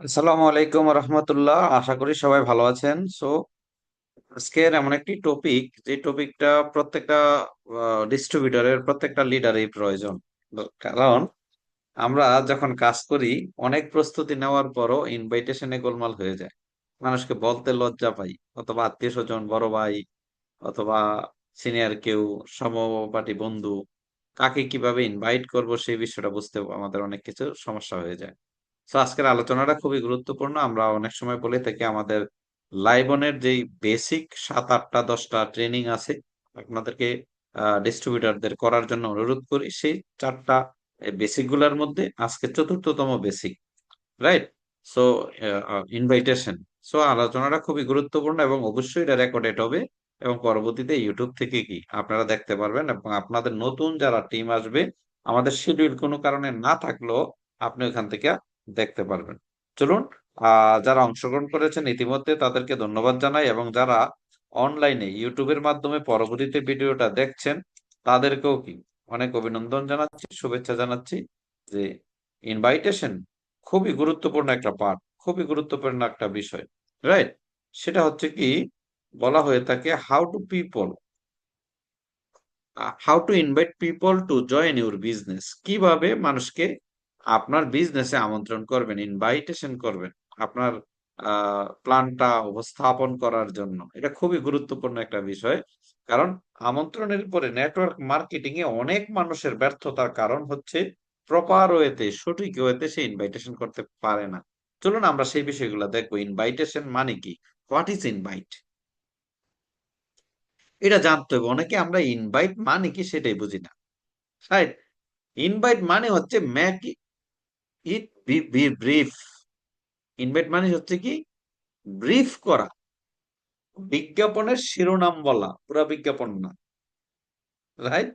আসসালামু আলাইকুম রহমতুল্লাহ, আশা করি সবাই ভালো আছেন। আজকের এমন একটি টপিক, যে টপিকটা প্রত্যেকটা ডিস্ট্রিবিউটরের, প্রত্যেকটা লিডারই প্রয়োজন। কারণ আমরা যখন কাজ করি, অনেক প্রস্তুতি নেওয়ার পরও ইনভাইটেশনে গোলমাল হয়ে যায়। মানুষকে বলতে লজ্জা পাই, অথবা আত্মীয় স্বজন, বড় ভাই, অথবা সিনিয়র কেউ, সমপাঠী বন্ধু, কাকে কিভাবে ইনভাইট করব সেই বিষয়টা বুঝতে আমাদের অনেক কিছু সমস্যা হয়ে যায়। তো আজকের আলোচনাটা খুবই গুরুত্বপূর্ণ। আমরা অনেক সময় বলে থাকি আমাদের লাইবনের যেই বেসিক 7, 8, 10টা ট্রেনিং আছে, আপনাদেরকে ডিস্ট্রিবিউটরদের করার জন্য অনুরোধ করি। সেই 4টা বেসিক গুলার মধ্যে আজকে চতুর্থতম basic, right? So invitation. So আলোচনাটা খুবই গুরুত্বপূর্ণ এবং অবশ্যই এটা রেকর্ডেড হবে, এবং পরবর্তীতে ইউটিউব থেকে কি আপনারা দেখতে পারবেন, এবং আপনাদের নতুন যারা টিম আসবে, আমাদের শিডিউল কোনো কারণে না থাকলেও আপনি ওখান থেকে দেখতে পারবেন। চলুন, যারা অংশগ্রহণ করেছেন ইতিমধ্যে তাদেরকে ধন্যবাদ জানাই, এবং যারা অনলাইনে ইউটিউবের মাধ্যমে পরবর্তীতে ভিডিওটা দেখছেন তাদেরকেও কি অনেক অভিনন্দন জানাচ্ছি, শুভেচ্ছা জানাচ্ছি। যে ইনভাইটেশন খুবই গুরুত্বপূর্ণ একটা পার্ট, খুবই গুরুত্বপূর্ণ একটা বিষয়, রাইট? সেটা হচ্ছে কি, বলা হয়ে থাকে how to invite people to join your business. কিভাবে মানুষকে আপনার বিজনেসে আমন্ত্রণ করবেন, ইনভাইটেশন করবেন আপনার প্ল্যানটা উপস্থাপন করার জন্য। এটা খুবই গুরুত্বপূর্ণ একটা বিষয়। কারণ আমন্ত্রণের পরে নেটওয়ার্ক মার্কেটিং এ অনেক মানুষের ব্যর্থতার কারণ হচ্ছে প্রপার ওয়েতে, সঠিক ওয়েতে সে ইনভাইটেশন করতে পারে না। চলুন আমরা সেই বিষয়গুলো দেখবো। ইনভাইটেশন মানে কি? What is invite? এটা জানতে হবে। অনেকে আমরা ইনভাইট মানে কি সেটাই বুঝি না, রাইট? ইনভাইট মানে হচ্ছে Mac it be brief. Invite মানে হচ্ছে কি, ব্রিফ করা, বিজ্ঞাপনের শিরোনাম বলা, পুরা বিজ্ঞাপন না, রাইট?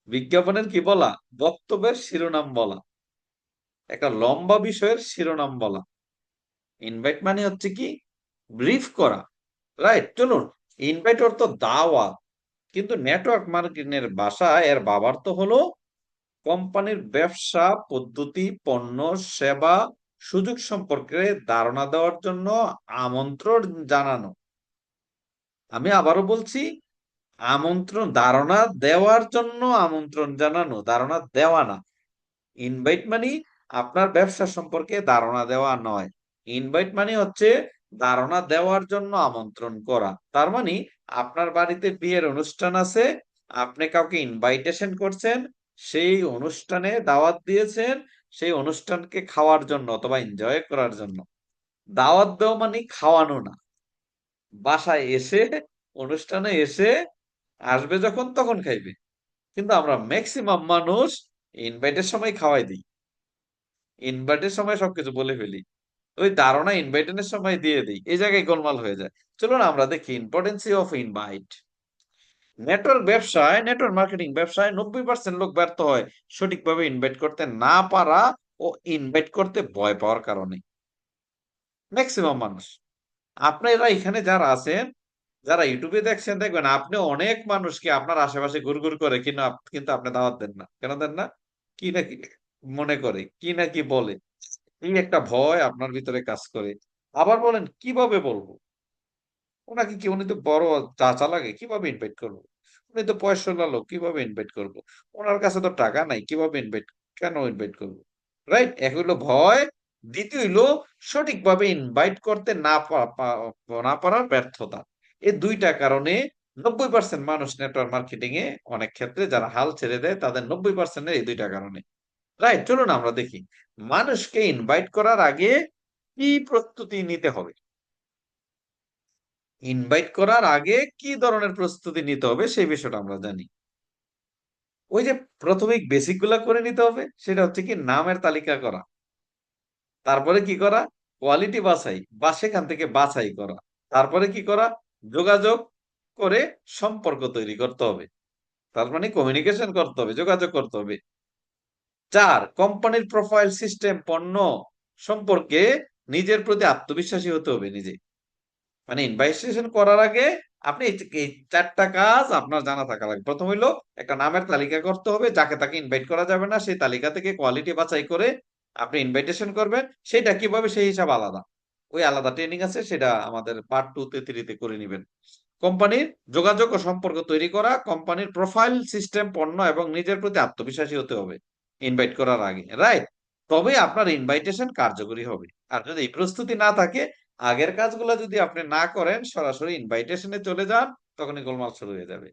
বিজ্ঞাপনের কি বলা? বক্তব্যের শিরোনাম বলা, একটা লম্বা বিষয়ের শিরোনাম বলা। ইনভাইট মানে হচ্ছে কি, ব্রিফ করা, রাইট? চলুন, ইনভাইট অর্থ দাওয়াত, কিন্তু নেটওয়ার্ক মার্কেটিং এর ভাষা এর বাবার তো হলো কোম্পানির ব্যবসা পদ্ধতি, পণ্য, সেবা, সুযোগ সম্পর্কে ধারণা দেওয়ার জন্য আমন্ত্রণ জানানো। আমি আবারও বলছি, আমন্ত্রণ, ধারণা দেওয়ার জন্য আমন্ত্রণ জানানো, ধারণা দেওয়া না। ইনভাইট মানে আপনার ব্যবসা সম্পর্কে ধারণা দেওয়া নয়। ইনভাইট মানে হচ্ছে ধারণা দেওয়ার জন্য আমন্ত্রণ করা। তার মানে আপনার বাড়িতে বিয়ের অনুষ্ঠান আছে, আপনি কাউকে ইনভাইটেশন করছেন, সেই অনুষ্ঠানে দাওয়াত দিয়েছেন, সেই অনুষ্ঠানকে খাওয়ার জন্য অথবা এনজয় করার জন্য। দাওয়াত দেওয়া মানে খাওয়ানো না। বাসায় এসে, অনুষ্ঠানে এসে, আসবে যখন তখন খাইবে। কিন্তু আমরা ম্যাক্সিমাম মানুষ ইনভাইটের সময় খাওয়াই দিই, ইনভাইটের সময় সবকিছু বলে ফেলি, ওই ধারণা ইনভাইটেশনের সময় দিয়ে দিই, এই জায়গায় গোলমাল হয়ে যায়। চলুন আমরা দেখি importancy of invite. Network marketing ব্যবসায় 90% লোক ব্যর্থ হয় সঠিকভাবে ইনভাইট করতে না পারা ও ইনভাইট করতে ভয় পাওয়ার কারণে। ম্যাক্সিমাম মানুষ, আপনারা এখানে যারা আছেন, যারা ইউটিউবে দেখছেন, দেখবেন আপনি অনেক মানুষকে আপনার আশেপাশে ঘুরঘুর করে, কিন্তু কিন্তু আপনি দাওয়াত দেন না। কেন দেন না? কি না কি মনে করে, কি না কি বলে, এই একটা ভয় আপনার ভিতরে কাজ করে। আবার বলেন কিভাবে বলবো, ওনাকে কি, উনি তো বড় চাচা লাগে, কিভাবে ইনভাইট করবো? উনি তো পয়সাওয়ালা লোক, কিভাবে ইনভাইট করবো? ওনার কাছে তো টাকা নাই, কিভাবে ইনভাইট, কেন ইনভাইট করবো? রাইট? এক হইলো ভয়, দ্বিতীয় হইলো সঠিকভাবে ইনভাইট করতে না পারার ব্যর্থতা। এই 2টা কারণে 90% মানুষ নেটওয়ার্ক মার্কেটিং এ অনেক ক্ষেত্রে যারা হাল ছেড়ে দেয়, তাদের 90% এই 2টা কারণে। রাইট? চলুন আমরা দেখি মানুষকে ইনভাইট করার আগে কি প্রস্তুতি নিতে হবে। ইনভাইট করার আগে কি ধরনের প্রস্তুতি নিতে হবে সেই বিষয়টা আমরা জানি। ওই যে প্রাথমিক বেসিক গুলা করে নিতে হবে, সেটা হচ্ছে কি, নামের তালিকা করা, তারপরে কি করা, কোয়ালিটি বাছাই বা সেখান থেকে বাছাই করা, তারপরে কি করা, যোগাযোগ করে সম্পর্ক তৈরি করতে হবে। তার মানে কমিউনিকেশন করতে হবে, যোগাযোগ করতে হবে। 4, কোম্পানির প্রোফাইল সিস্টেম, পণ্য সম্পর্কে নিজের প্রতি আত্মবিশ্বাসী হতে হবে নিজে। মানে ইনভাইটেশন করার আগে আপনি এই 4টা কাজ আপনার জানা থাকা লাগবে। প্রথম হইলো একটা নামের তালিকা করতে হবে, যাকে তাকে ইনভাইট করা যাবে না সেই তালিকা থেকে কোয়ালিটি বাছাই করে আপনি ইনভাইটেশন করবেন, সেটা কিভাবে সেই হিসাব আলাদা। ওই আলাদা ট্রেনিং আছে, সেটা আমাদের পার্ট 2 তে 3 তে করে নিবেন। কোম্পানির যোগাযোগ ও সম্পর্ক তৈরি করা, কোম্পানির প্রোফাইল সিস্টেম, পণ্য এবং নিজের প্রতি আত্মবিশ্বাসী হতে হবে ইনভাইট করার আগে, রাইট? তবে আপনার ইনভাইটেশন কার্যকরী হবে। আর যদি এই প্রস্তুতি না থাকে, আগের কাজগুলো যদি আপনি না করেন, সরাসরি ইনভাইটেশনে চলে যান, তখনই গোলমাল শুরু হয়ে যাবে।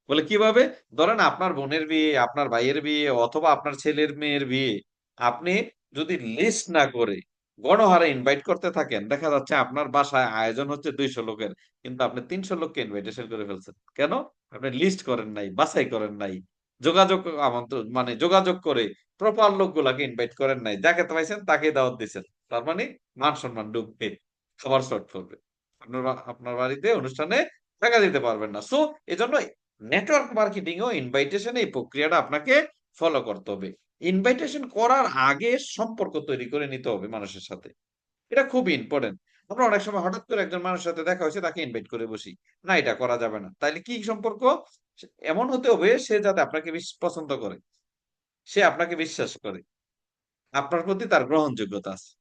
বলে কিভাবে? ধরেন আপনার বোনের বিয়ে, আপনার ভাইয়ের বিয়ে, অথবা আপনার ছেলের মেয়ের বিয়ে, আপনি যদি লিস্ট না করে গণহারে ইনভাইট করতে থাকেন, দেখা যাচ্ছে আপনার বাসায় আয়োজন হচ্ছে 200 লোকের, কিন্তু আপনি 300 লোককে ইনভাইটেশন করে ফেলছেন। কেন? আপনি লিস্ট করেন নাই, বাছাই করেন নাই, যোগাযোগ আমন্ত্রণ মানে যোগাযোগ করে প্রপার লোকগুলাকে ইনভাইট করেন নাই, যাকে পাইছেন তাকে দাওয়াত দিচ্ছেন। তার মানে মান সম্মান ডুববে, খাবার শর্ট পড়বে, আপনার আপনার বাড়িতে অনুষ্ঠানে টাকা দিতে পারবেন না। সো এজন্য নেটওয়ার্ক মার্কেটিং ও ইনভাইটেশন, এই প্রক্রিয়াটা আপনাকে ফলো করতে হবে। ইনভাইটেশন করার আগে সম্পর্ক তৈরি করে নিতে হবে মানুষের সাথে। এটা খুবই ইম্পর্টেন্ট। আমরা অনেক সময় হঠাৎ করে একজন মানুষের সাথে দেখা হয়েছে, তাকে ইনভাইট করে বসি। না, এটা করা যাবে না। তাইলে কি সম্পর্ক? এমন হতে হবে সে যাতে আপনাকে পছন্দ করে, সে আপনাকে বিশ্বাস করে, আপনার প্রতি তার গ্রহণযোগ্যতা আছে।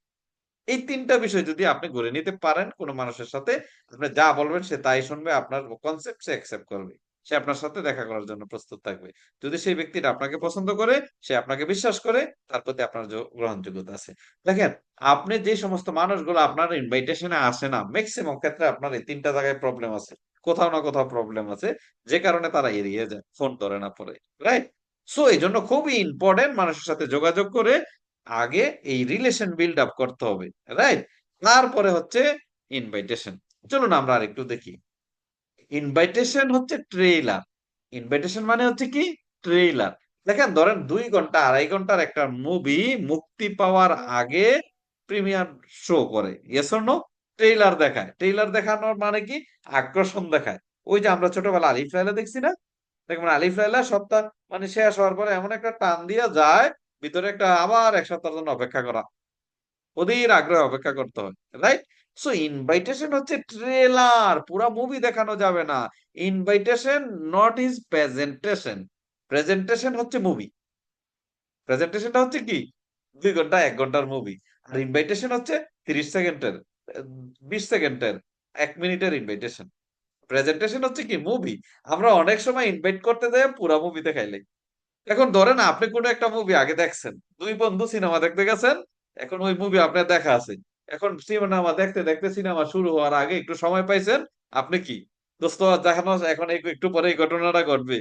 এই ৩ টা বিষয় যদি আপনি গড়ে নিতে পারেন কোন মানুষের সাথে, আপনি যা বলবেন সে তাই শুনবে, আপনার কনসেপ্ট সে অ্যাকসেপ্ট করবে। সে আপনার সাথে দেখা করার জন্য প্রস্তুত থাকবে। যদি সেই ব্যক্তিটা আপনাকে পছন্দ করে, সে আপনাকে বিশ্বাস করে, তার প্রতি আপনার গ্রহণযোগ্যতা আছে। দেখেন, আপনি যে সমস্ত মানুষগুলো আপনার ইনভাইটেশন এ আসে না, মেক্সিমাম ক্ষেত্রে আপনার এই ৩ টা জায়গায় প্রবলেম আছে। কোথাও না কোথাও প্রবলেম আছে, যে কারণে তারা এড়িয়ে যায়, ফোন ধরে না পড়ে। রাইট? সো এজন্য খুবই ইম্পোর্টেন্ট মানুষের সাথে যোগাযোগ করে আগে এই রিলেশন বিল্ড আপ করতে হবে। রাইট? তারপরে হচ্ছে ইনভাইটেশন। চলুন আমরা আরেকটু দেখি। ইনভাইটেশন হচ্ছে ট্রেইলার। ইনভাইটেশন মানে হচ্ছে কি? ট্রেইলার। দেখেন, ধরেন ২ ঘন্টা ২.৫ ঘন্টার একটা মুভি মুক্তি পাওয়ার আগে প্রিমিয়ার শো করে। Yes or no? ট্রেইলার দেখায়। ট্রেইলার দেখানোর মানে কি? আকর্ষণ দেখায়। ওই যে আমরা ছোটবেলায় আলিফ লায়লা দেখছি না? দেখবেন আলিফ লায়লা সপ্তাহ মানে শেষ হওয়ার পরে এমন একটা টান দিয়া যায়, ভিতরে একটা আবার ১ সপ্তাহের জন্য অপেক্ষা করা। অধীর আগ্রহে অপেক্ষা করতে হয়। রাইট? সো ইনভাইটেশন হচ্ছে ট্রেলার, পুরা মুভি দেখানো যাবে না। Invitation not is presentation. Presentation হচ্ছে মুভি। প্রেজেন্টেশনটা হচ্ছে কি? ২ ঘন্টা ১ ঘন্টার মুভি। আর ইনভাইটেশন হচ্ছে ৩০ সেকেন্ডের, ২০ সেকেন্ডের, ১ মিনিটের ইনভাইটেশন। প্রেজেন্টেশন হচ্ছে কি? মুভি। আমরা অনেক সময় ইনভাইট করতে যাই পুরা মুভি দেখাই লাগি। এখন ধরেন আপনি কোন একটা মুভি আগে দেখছেন, ২ বন্ধু সিনেমা দেখতে গেছেন, এখন ওই মুভি আপনার দেখা আছে। এখন সিনেমা দেখতে দেখতে সিনেমা শুরু হওয়ার আগে একটু সময় পাইছেন, আপনি কি, দোস্ত দেখানো এখন একটু পরে এই ঘটনাটা ঘটবে,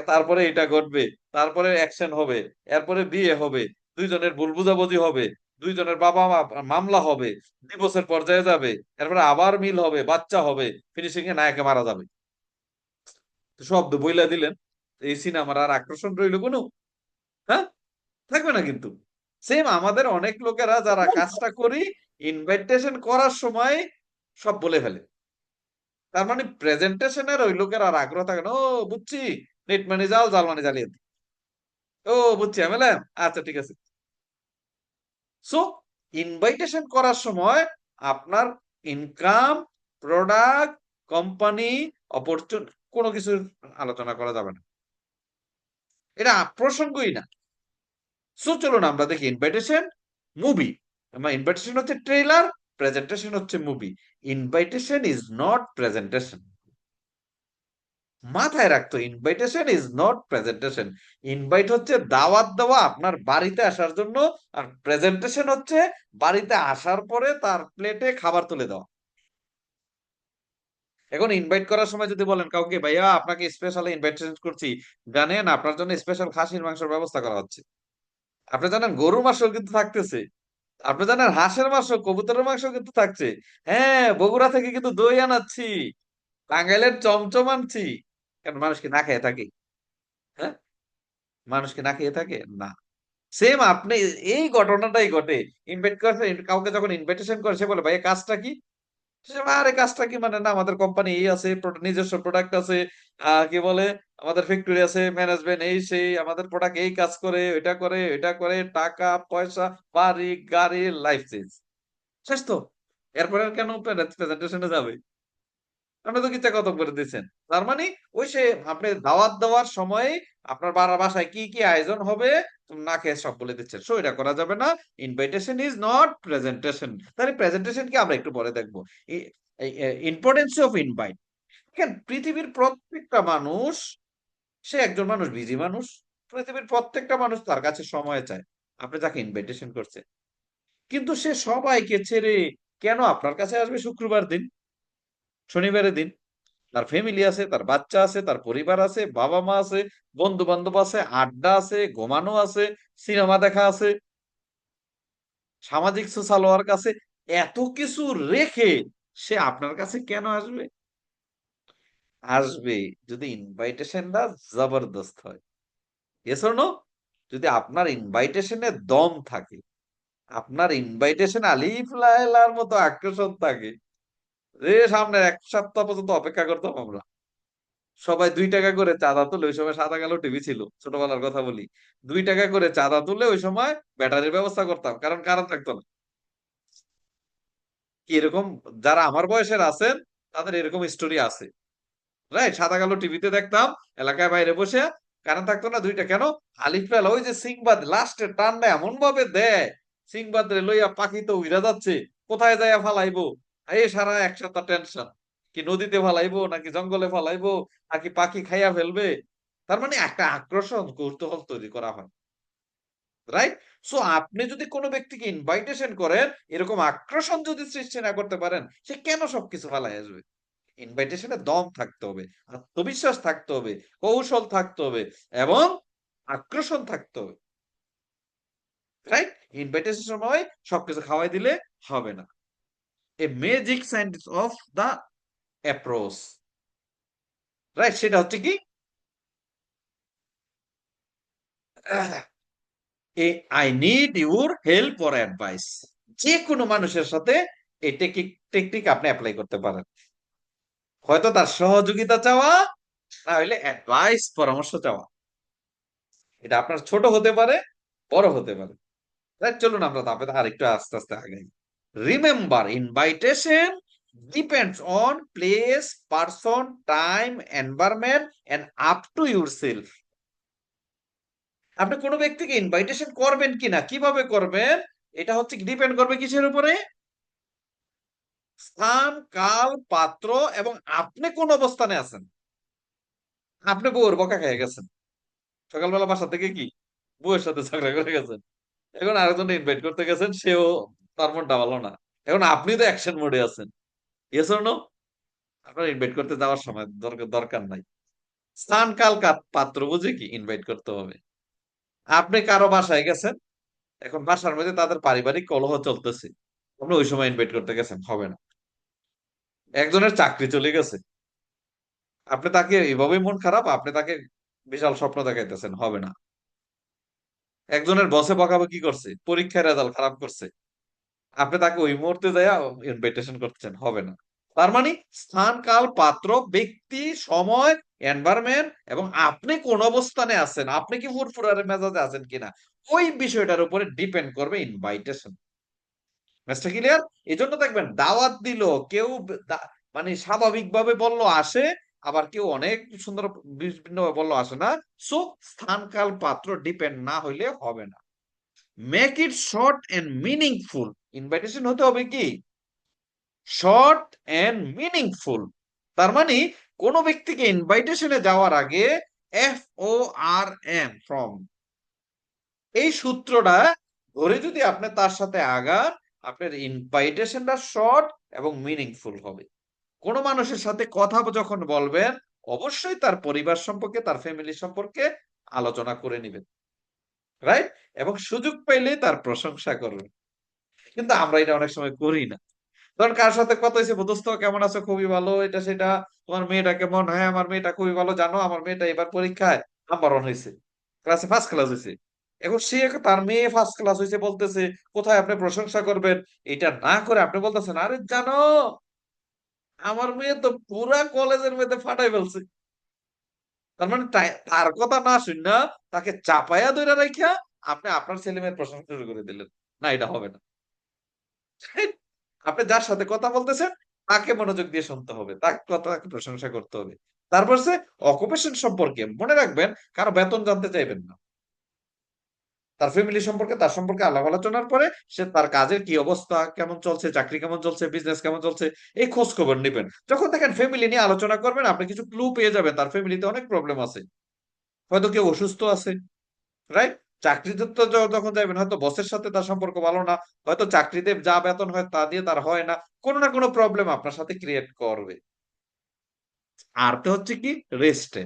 তারপরে এটা ঘটবে, তারপরে অ্যাকশন হবে, এরপরে বিয়ে হবে, ২ জনের ভুল বুঝাবুঝি হবে, ২ জনের বাবা মা মামলা হবে, ডিভোর্সের পর্যায়ে যাবে, এরপরে আবার মিল হবে, বাচ্চা হবে, ফিনিশিং এ নায়কে মারা যাবে। শব্দ বইলা দিলেন, এই সিনেমার আর আকর্ষণ রইল কোনো? হ্যাঁ? থাকবে না কিন্তু। সেম আমাদের অনেক লোকেরা যারা কাজটা করি, ইনভাইটেশন করার সময় সব বলে ফেলে। তার মানে প্রেজেন্টেশনের ওই লোকের আর আগ্রহ থাকে না। ও বুঝছি, নেট মানে জাল, জাল মানে জালিয়াতি। ও বুঝছি, এমএলএম, আচ্ছা ঠিক আছে। সো ইনভাইটেশন করার সময় আপনার ইনকাম, প্রোডাক্ট, কোম্পানি, অপরচুনিটি কোনো কিছু আলোচনা করা যাবে না। এটা প্রসঙ্গই না। সো চলুন আমরা দেখি ইনভাইটেশন, মুভি। ইনভাইটেশন হচ্ছে ট্রেলার, প্রেজেন্টেশন হচ্ছে movie. Invitation is not presentation. মাথায় রাখতো, invitation is not presentation. Invite হচ্ছে দাওয়াত দেওয়া আপনার বাড়িতে আসার জন্য, আর প্রেজেন্টেশন হচ্ছে বাড়িতে আসার পরে তার প্লেটে খাবার তুলে দেওয়া। এখন ইনভাইট করার সময় যদি বলেন কাউকে, ভাইয়া আপনাকে স্পেশালি ইনভাইটেশন করছি, জানেন আপনার জন্য স্পেশাল খাসির মাংসের ব্যবস্থা করা হচ্ছে। আপনি জানেন গরুর মাংস কিন্তু থাকতেছে। আপনি জানেন হাঁসের মাংস, কবুতরের মাংস কিন্তু থাকছে। হ্যাঁ, বগুড়া থেকে কিন্তু দই আনাচ্ছি, টাঙ্গাইলের চমচম আনছি। কেন, মানুষ কি না খেয়ে থাকে? হ্যাঁ, মানুষ কি না খেয়ে থাকে? না। সেম আপনি এই ঘটনাটাই ঘটে। ইনভাইট করছে, কাউকে যখন ইনভাইটেশন করে, সে বলে ভাই কাজটা কি? সে বলে, আরে কাজটা কি মানে, না আমাদের কোম্পানি এই আছে, নিজস্ব প্রোডাক্ট আছে, কি বলে, আমাদের ফ্যাক্টরি আছে, ম্যানেজমেন্ট এই সেই, আমাদের প্রোডাক্ট এই কাজ করে, এটা করে, এটা করে, টাকা পয়সা, বাড়ি গাড়ি, লাইফ চেঞ্জ। শেষ তো। এরপরে আর কেন প্রেজেন্টেশনে যাবে? আপনি তো কিচ্ছা কত করে দিচ্ছেন। তার মানে ওই সে আপনি দাওয়াত দেওয়ার সময় আপনার বাসায় কি কি আয়োজন হবে না খেয়ে সব বলে দিচ্ছেন। সো এটা করা যাবে না। Invitation is not presentation. তাহলে প্রেজেন্টেশন কি আমরা একটু পরে দেখবো। Importance of invite. দেখেন পৃথিবীর প্রত্যেকটা মানুষ, সে একজন মানুষ, বিজি মানুষ। পৃথিবীর প্রত্যেকটা মানুষ তার কাছে সময় চায়। আপনি তাকে ইনভাইটেশন করছেন, কিন্তু সে সবাইকে ছেড়ে কেন আপনার কাছে আসবে শুক্রবার দিন, শনিবারের দিন? তার ফ্যামিলি আছে, তার বাচ্চা আছে, তার পরিবার আছে, বাবা মা আছে, বন্ধু বান্ধব আছে, আড্ডা আছে, ঘুমানো আছে, সিনেমা দেখা আছে, সামাজিক সোশ্যাল ওয়ার্ক আছে। এত কিছু রেখে সে আপনার কাছে কেন আসবে? আসবে যদি ইনভাইটেশনটা জবরদস্ত হয়। Yes or no? যদি আপনার ইনভাইটেশনে দম থাকে, আপনার ইনভাইটেশন আলিফ লায়লার মতো আকর্ষণ থাকে, যে সামনে এক সপ্তাহ পর্যন্ত অপেক্ষা করতাম আমরা। সবাই 2 টাকা করে চাঁদা তুলে, ওই সময় সাদা কালো টিভি ছিল, ছোটবেলার কথা বলি। 2 টাকা করে চাঁদা তুলে ওই সময় ব্যাটারির ব্যবস্থা করতাম, কারণ কারেন্ট থাকতো না। কি এরকম যারা আমার বয়সের আছেন তাদের এরকম স্টোরি আছে, রাইট? সাদা কালো টিভিতে দেখতাম, এলাকায় বাইরে বসে, কারেন্ট থাকতো না 2টা কেন? আলিফ বেলা ওই যে সিংবাদ লাস্টে টানটা এমন ভাবে দেয়, সিংবাদ রে লইয়া পাখি তো উইরা যাচ্ছে, কোথায় যাইয়া ফালাইবো? এই সারা এক সপ্তাহ টেনশন, কি নদীতে ফালাইবো নাকি জঙ্গলে ফালাইবো, নাকি পাখি খাইয়া ফেলবে। তার মানে একটা আকর্ষণ কৌতূহল তৈরি করা হয়, রাইট? সো আপনি যদি কোনো ব্যক্তিকে ইনভাইটেশন করেন, এরকম আকর্ষণ যদি সৃষ্টি না করতে পারেন, সে কেন সবকিছু ফালাই আসবে? ইনভাইটেশনে দম থাকতে হবে, আত্মবিশ্বাস থাকতে হবে, কৌশল থাকতে হবে এবং আকর্ষণ থাকতে হবে, রাইট? ইনভাইটেশন সময় সবকিছু খাওয়াই দিলে হবে না। A magic science of the approach, right? সেটা হচ্ছে কি, I need your help or advice. যে কোনো মানুষের সাথে এই টেকনিক আপনি অ্যাপ্লাই করতে পারেন। হয়তো তার সহযোগিতা চাওয়া, না হলে অ্যাডভাইস, পরামর্শ চাওয়া। এটা আপনার ছোট হতে পারে, বড় হতে পারে, রাইট? চলুন আমরা তারপরে আরেকটু আস্তে আস্তে আগাই। Remember, invitation depends on place, person, time, environment end up to yourself. আপনি কোনো ব্যক্তিকে ইনভাইটেশন করবেন কিনা, কিভাবে করবেন, এটা হচ্ছে ডিপেন্ড করবে কিসের উপরে? স্থান, কাল, পাত্র এবং আপনি কোন অবস্থানে আছেন। আপনি বউর বকা খেয়ে গেছেন, সকালবেলা বাসা থেকে কি বউয়ের সাথে ঝগড়া করে গেছেন, এখন আরেকজন ইনভাইট করতে গেছেন, সেও তার মনটা ভালো না, এখন আপনি তো অ্যাকশন মোডে আছেন। Yes or no? আপনার ইনভাইট করতে যাওয়ার সময় দরকার দরকার নাই। স্থান কাল পাত্র বুঝে কি ইনভাইট করতে হবে। আপনি কারো বাসায় গেছেন, এখন বাসার মধ্যে তাদের পারিবারিক কলহ চলতেছে, আপনি ওই সময় ইনভাইট করতে গেছেন, হবে না। একজনের চাকরি চলে গেছে, আপনি তাকে এইভাবেই মন খারাপ, আপনি তাকে বিশাল স্বপ্ন দেখাইতেছেন, হবে না। একজনের বসে বকাবকি করছে, পরীক্ষার রেজাল্ট খারাপ করছে, আপনি তাকে ওই মুহূর্তে যায় ইনভাইটেশন করছেন, হবে না। তার মানে স্থান, কাল, পাত্র, ব্যক্তি, সময়, এনভায়রনমেন্ট এবং আপনি কোন অবস্থানে আছেন, আপনি কি ফুরফুরার মেজাজে আছেন কিনা, ওই বিষয়টার উপরে ডিপেন্ড করবে ইনভাইটেশন। ম্যাচটা ক্লিয়ার? এই জন্য দেখবেন দাওয়াত দিল কেউ, মানে স্বাভাবিকভাবে বলল আসে, আবার কেউ অনেক সুন্দর বিভিন্ন বলল আসে না। সো স্থান, কাল, পাত্র ডিপেন্ড না হইলে হবে না। Make it short and meaningful. Invitation হতে হবে কি শর্ট এন্ড মিনিংফুল। তার মানে কোন ব্যক্তিকে ইনভাইটেশনে যাওয়ার আগে F O R M, form, এই সূত্রটা ধরে যদি আপনি তার সাথে আগান, আপনার ইনভাইটেশনটা শর্ট এবং মিনিংফুল হবে। কোন মানুষের সাথে কথা যখন বলবেন, অবশ্যই তার পরিবার সম্পর্কে, তার ফ্যামিলি সম্পর্কে আলোচনা করে নিবেন, রাইট? এবং সুযোগ পাইলে তার প্রশংসা করবেন। কিন্তু আমরা এটা অনেক সময় করি না। ধরেন কার সাথে কথা হয়েছে, দোস্ত কেমন আছো, খুবই ভালো, এটা সেটা, তোমার মেয়েটা কেমন, হ্যাঁ আমার মেয়েটা খুবই ভালো, জানো আমার মেয়েটা এবার পরীক্ষায় নাম্বার 1 হয়েছে, ক্লাসে ফার্স্ট ক্লাস হয়েছে। এখন সে তার মেয়ে ফার্স্ট ক্লাস হয়েছে বলতেছে, কোথায় আপনি প্রশংসা করবেন, এটা না করে আপনি বলতেছেন, আরে জানো আমার মেয়ে তো পুরা কলেজের মধ্যে ফাটাই ফেলছে। তার মানে তার কথা না শুনে তাকে চাপায়া ধরে রাখিয়া আপনি আপনার ছেলে মেয়ের প্রশংসা শুরু করে দিলেন। না, এটা হবে না। আপনি যার সাথে কথা বলতেছেন তাকে মনোযোগ দিয়ে শুনতে হবে, তাকে তাকে প্রশংসা করতে হবে। তারপর সে অকুপেশন সম্পর্কে মনে রাখবেন, কারো বেতন জানতে চাইবেন না। তার ফ্যামিলি সম্পর্কে, তার সম্পর্কে আলাপ আলোচনার পরে সে তার কাজের কি অবস্থা, কেমন চলছে, চাকরি কেমন চলছে, বিজনেস কেমন চলছে, এই খোঁজ খবর নিবেন। যখন দেখেন ফ্যামিলি নিয়ে আলোচনা করবেন, আপনি কিছু ক্লু পেয়ে যাবেন তার ফ্যামিলিতে অনেক প্রবলেম আছে, হয়তো কেউ অসুস্থ আছে, রাইট? চাকরিতে তো যখন যাবেন, হয়তো বসের সাথে তার সম্পর্ক ভালো না, হয়তো চাকরিতে যা বেতন হয় তা দিয়ে তার হয় না, কোনো না কোনো প্রবলেম আপনার সাথে ক্রিয়েট করবে। আর তো হচ্ছে কি, রেস্টে,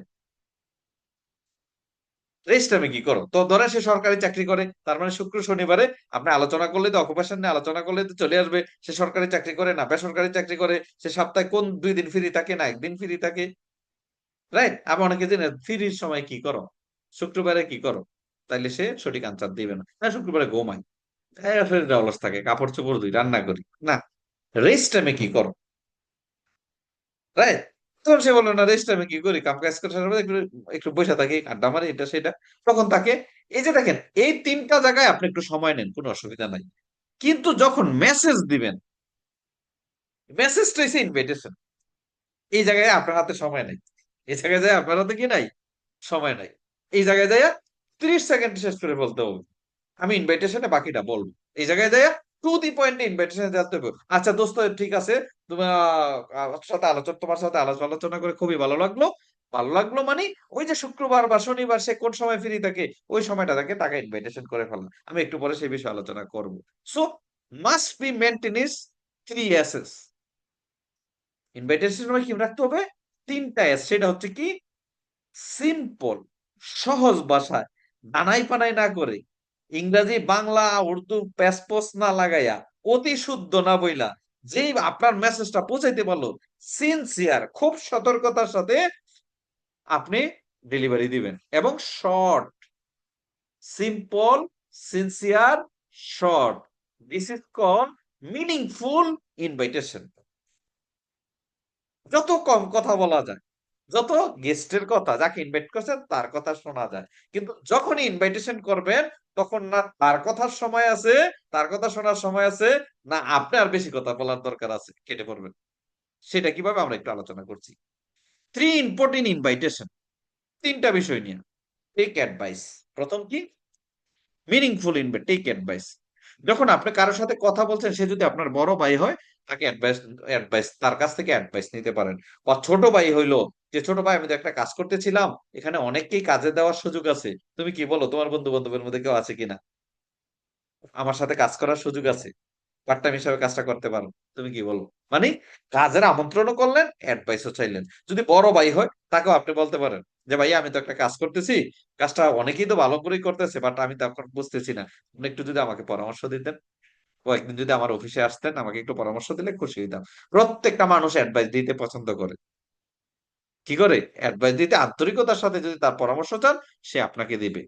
রেস্ট টাইমে কি করো? তো ধরেন সে সরকারি চাকরি করে, তার মানে শুক্র শনিবারে আপনি আলোচনা করলে তো, অকুপেশন নিয়ে আলোচনা করলে তো চলে আসবে সে সরকারি চাকরি করে না বেসরকারি চাকরি করে, সে সপ্তাহে কোন 2 দিন ফ্রি থাকে না একদিন ফ্রি থাকে, রাইট? আমি অনেকে জানেন ফ্রির সময় কি করো, শুক্রবারে কি করো, তাইলে সে সঠিক আনসার দিবে না, হ্যাঁ শুক্রবারে ঘুমাই, হ্যাঁ শরীরটা অলস থাকে, কাপড় চোপড় ধুই, রান্না করি না। রেস্ট টাইমে কি করো, রাইট? তখন সে বললো না, রেস্ট টাইমে কি করি, কাম কাজ করে সারার পরে একটু একটু বসে থাকি, আড্ডা মারি, এটা সেটা। তখন তাকে, এই যে দেখেন, এই 3টা জায়গায় আপনি একটু সময় নেন, কোনো অসুবিধা নাই। কিন্তু যখন মেসেজ দিবেন, মেসেজটা হচ্ছে ইনভিটেশন, এই জায়গায় আপনার হাতে সময় নাই, এই জায়গায় যায় আপনার হাতে কি নাই, সময় নাই। এই জায়গায় যায় 30 সেকেন্ড শেষ করে বলতে হবে, আমি ইনভাইটেশনে বাকিটা বলবো। এই জায়গায় যায় টু দি পয়েন্টে ইনভাইটেশনে যেতে হবে। আচ্ছা দোস্ত, ঠিক আছে, তোমার সাথে আলোচনা, তোমার সাথে আলোচনা করে খুবই ভালো লাগলো। ভালো লাগলো মানে, ওই যে শুক্রবার বা শনিবার সে কোন সময় ফ্রি থাকে, ওই সময়টা তাকে টাকা ইনভাইটেশন করে ফেললাম, আমি একটু পরে সেই বিষয়ে আলোচনা করব। So must be maintenance 3 SS. Invitation কি রাখতে হবে? 3টা এস, সেটা হচ্ছে কি, সিম্পল, সহজ ভাষায়, দানাই পানাই না করে, ইংরেজি বাংলা উর্দু প্যাসপোস না লাগাইয়া, অতি শুদ্ধ না বইলা, যেই আপনার মেসেজটা পৌঁছাইতে পারলো, সিনসিয়ার, খুব সতর্কতার সাথে আপনি ডেলিভারি দিবেন, এবং short, simple, sincere, short. This is call meaningful invitation. যত কম কথা বলা যায়, যত গেস্টের কথা, যাকে ইনভাইট করছেন তার কথা শোনা যায়, কিন্তু যখনই ইনভাইটেশন করবেন, তখন না তার কথার সময় আছে, তার কথা শোনার সময় আছে, না আপনার বেশি কথা বলার দরকার আছে, কেটে পড়বেন। সেটা কিভাবে আমরা একটু আলোচনা করছি। 3 ইম্পর্টেন্ট ইনভাইটেশন, 3টা বিষয় নিয়ে। টেক অ্যাডভাইস, প্রথম কি, মিনিংফুল ইনভাইট, টেক অ্যাডভাইস। যখন আপনি কারোর সাথে কথা বলছেন, সে যদি আপনার বড় ভাই হয়, তাকে অ্যাডভাইস, তার কাছ থেকে অ্যাডভাইস নিতে পারেন। বা ছোট ভাই হইলো, যে ছোট ভাই, আমি তো একটা কাজ করতেছিলাম, এখানে অনেককেই কাজে দেওয়ার সুযোগ আছে, তুমি কি বলো, তোমার বন্ধু বান্ধবের মধ্যে কেউ আছে কিনা, আমার সাথে কাজ করার সুযোগ আছে, পার্ট টাইম হিসাবে কাজটা করতে পারো, তুমি কি বলো? মানে কাজের আমন্ত্রণও করলেন, অ্যাডভাইসও চাইলেন। যদি বড় ভাই হয়, তাকেও আপনি বলতে পারেন যে ভাইয়া, আমি তো একটা কাজ করতেছি, কাজটা অনেকেই তো ভালো করেই করতেছে, বাট আমি তো এখন বুঝতেছি না, আপনি একটু যদি আমাকে পরামর্শ দিতেন, কয়েকদিন যদি আমার অফিসে আসতেন, আমাকে একটু পরামর্শ দিলে খুশি হইতাম। প্রত্যেকটা মানুষ অ্যাডভাইস দিতে পছন্দ করে, কি করে, অ্যাডভাইস দিতে আন্তরিকতার সাথে যদি তার পরামর্শ চান, সে আপনাকে দিবে।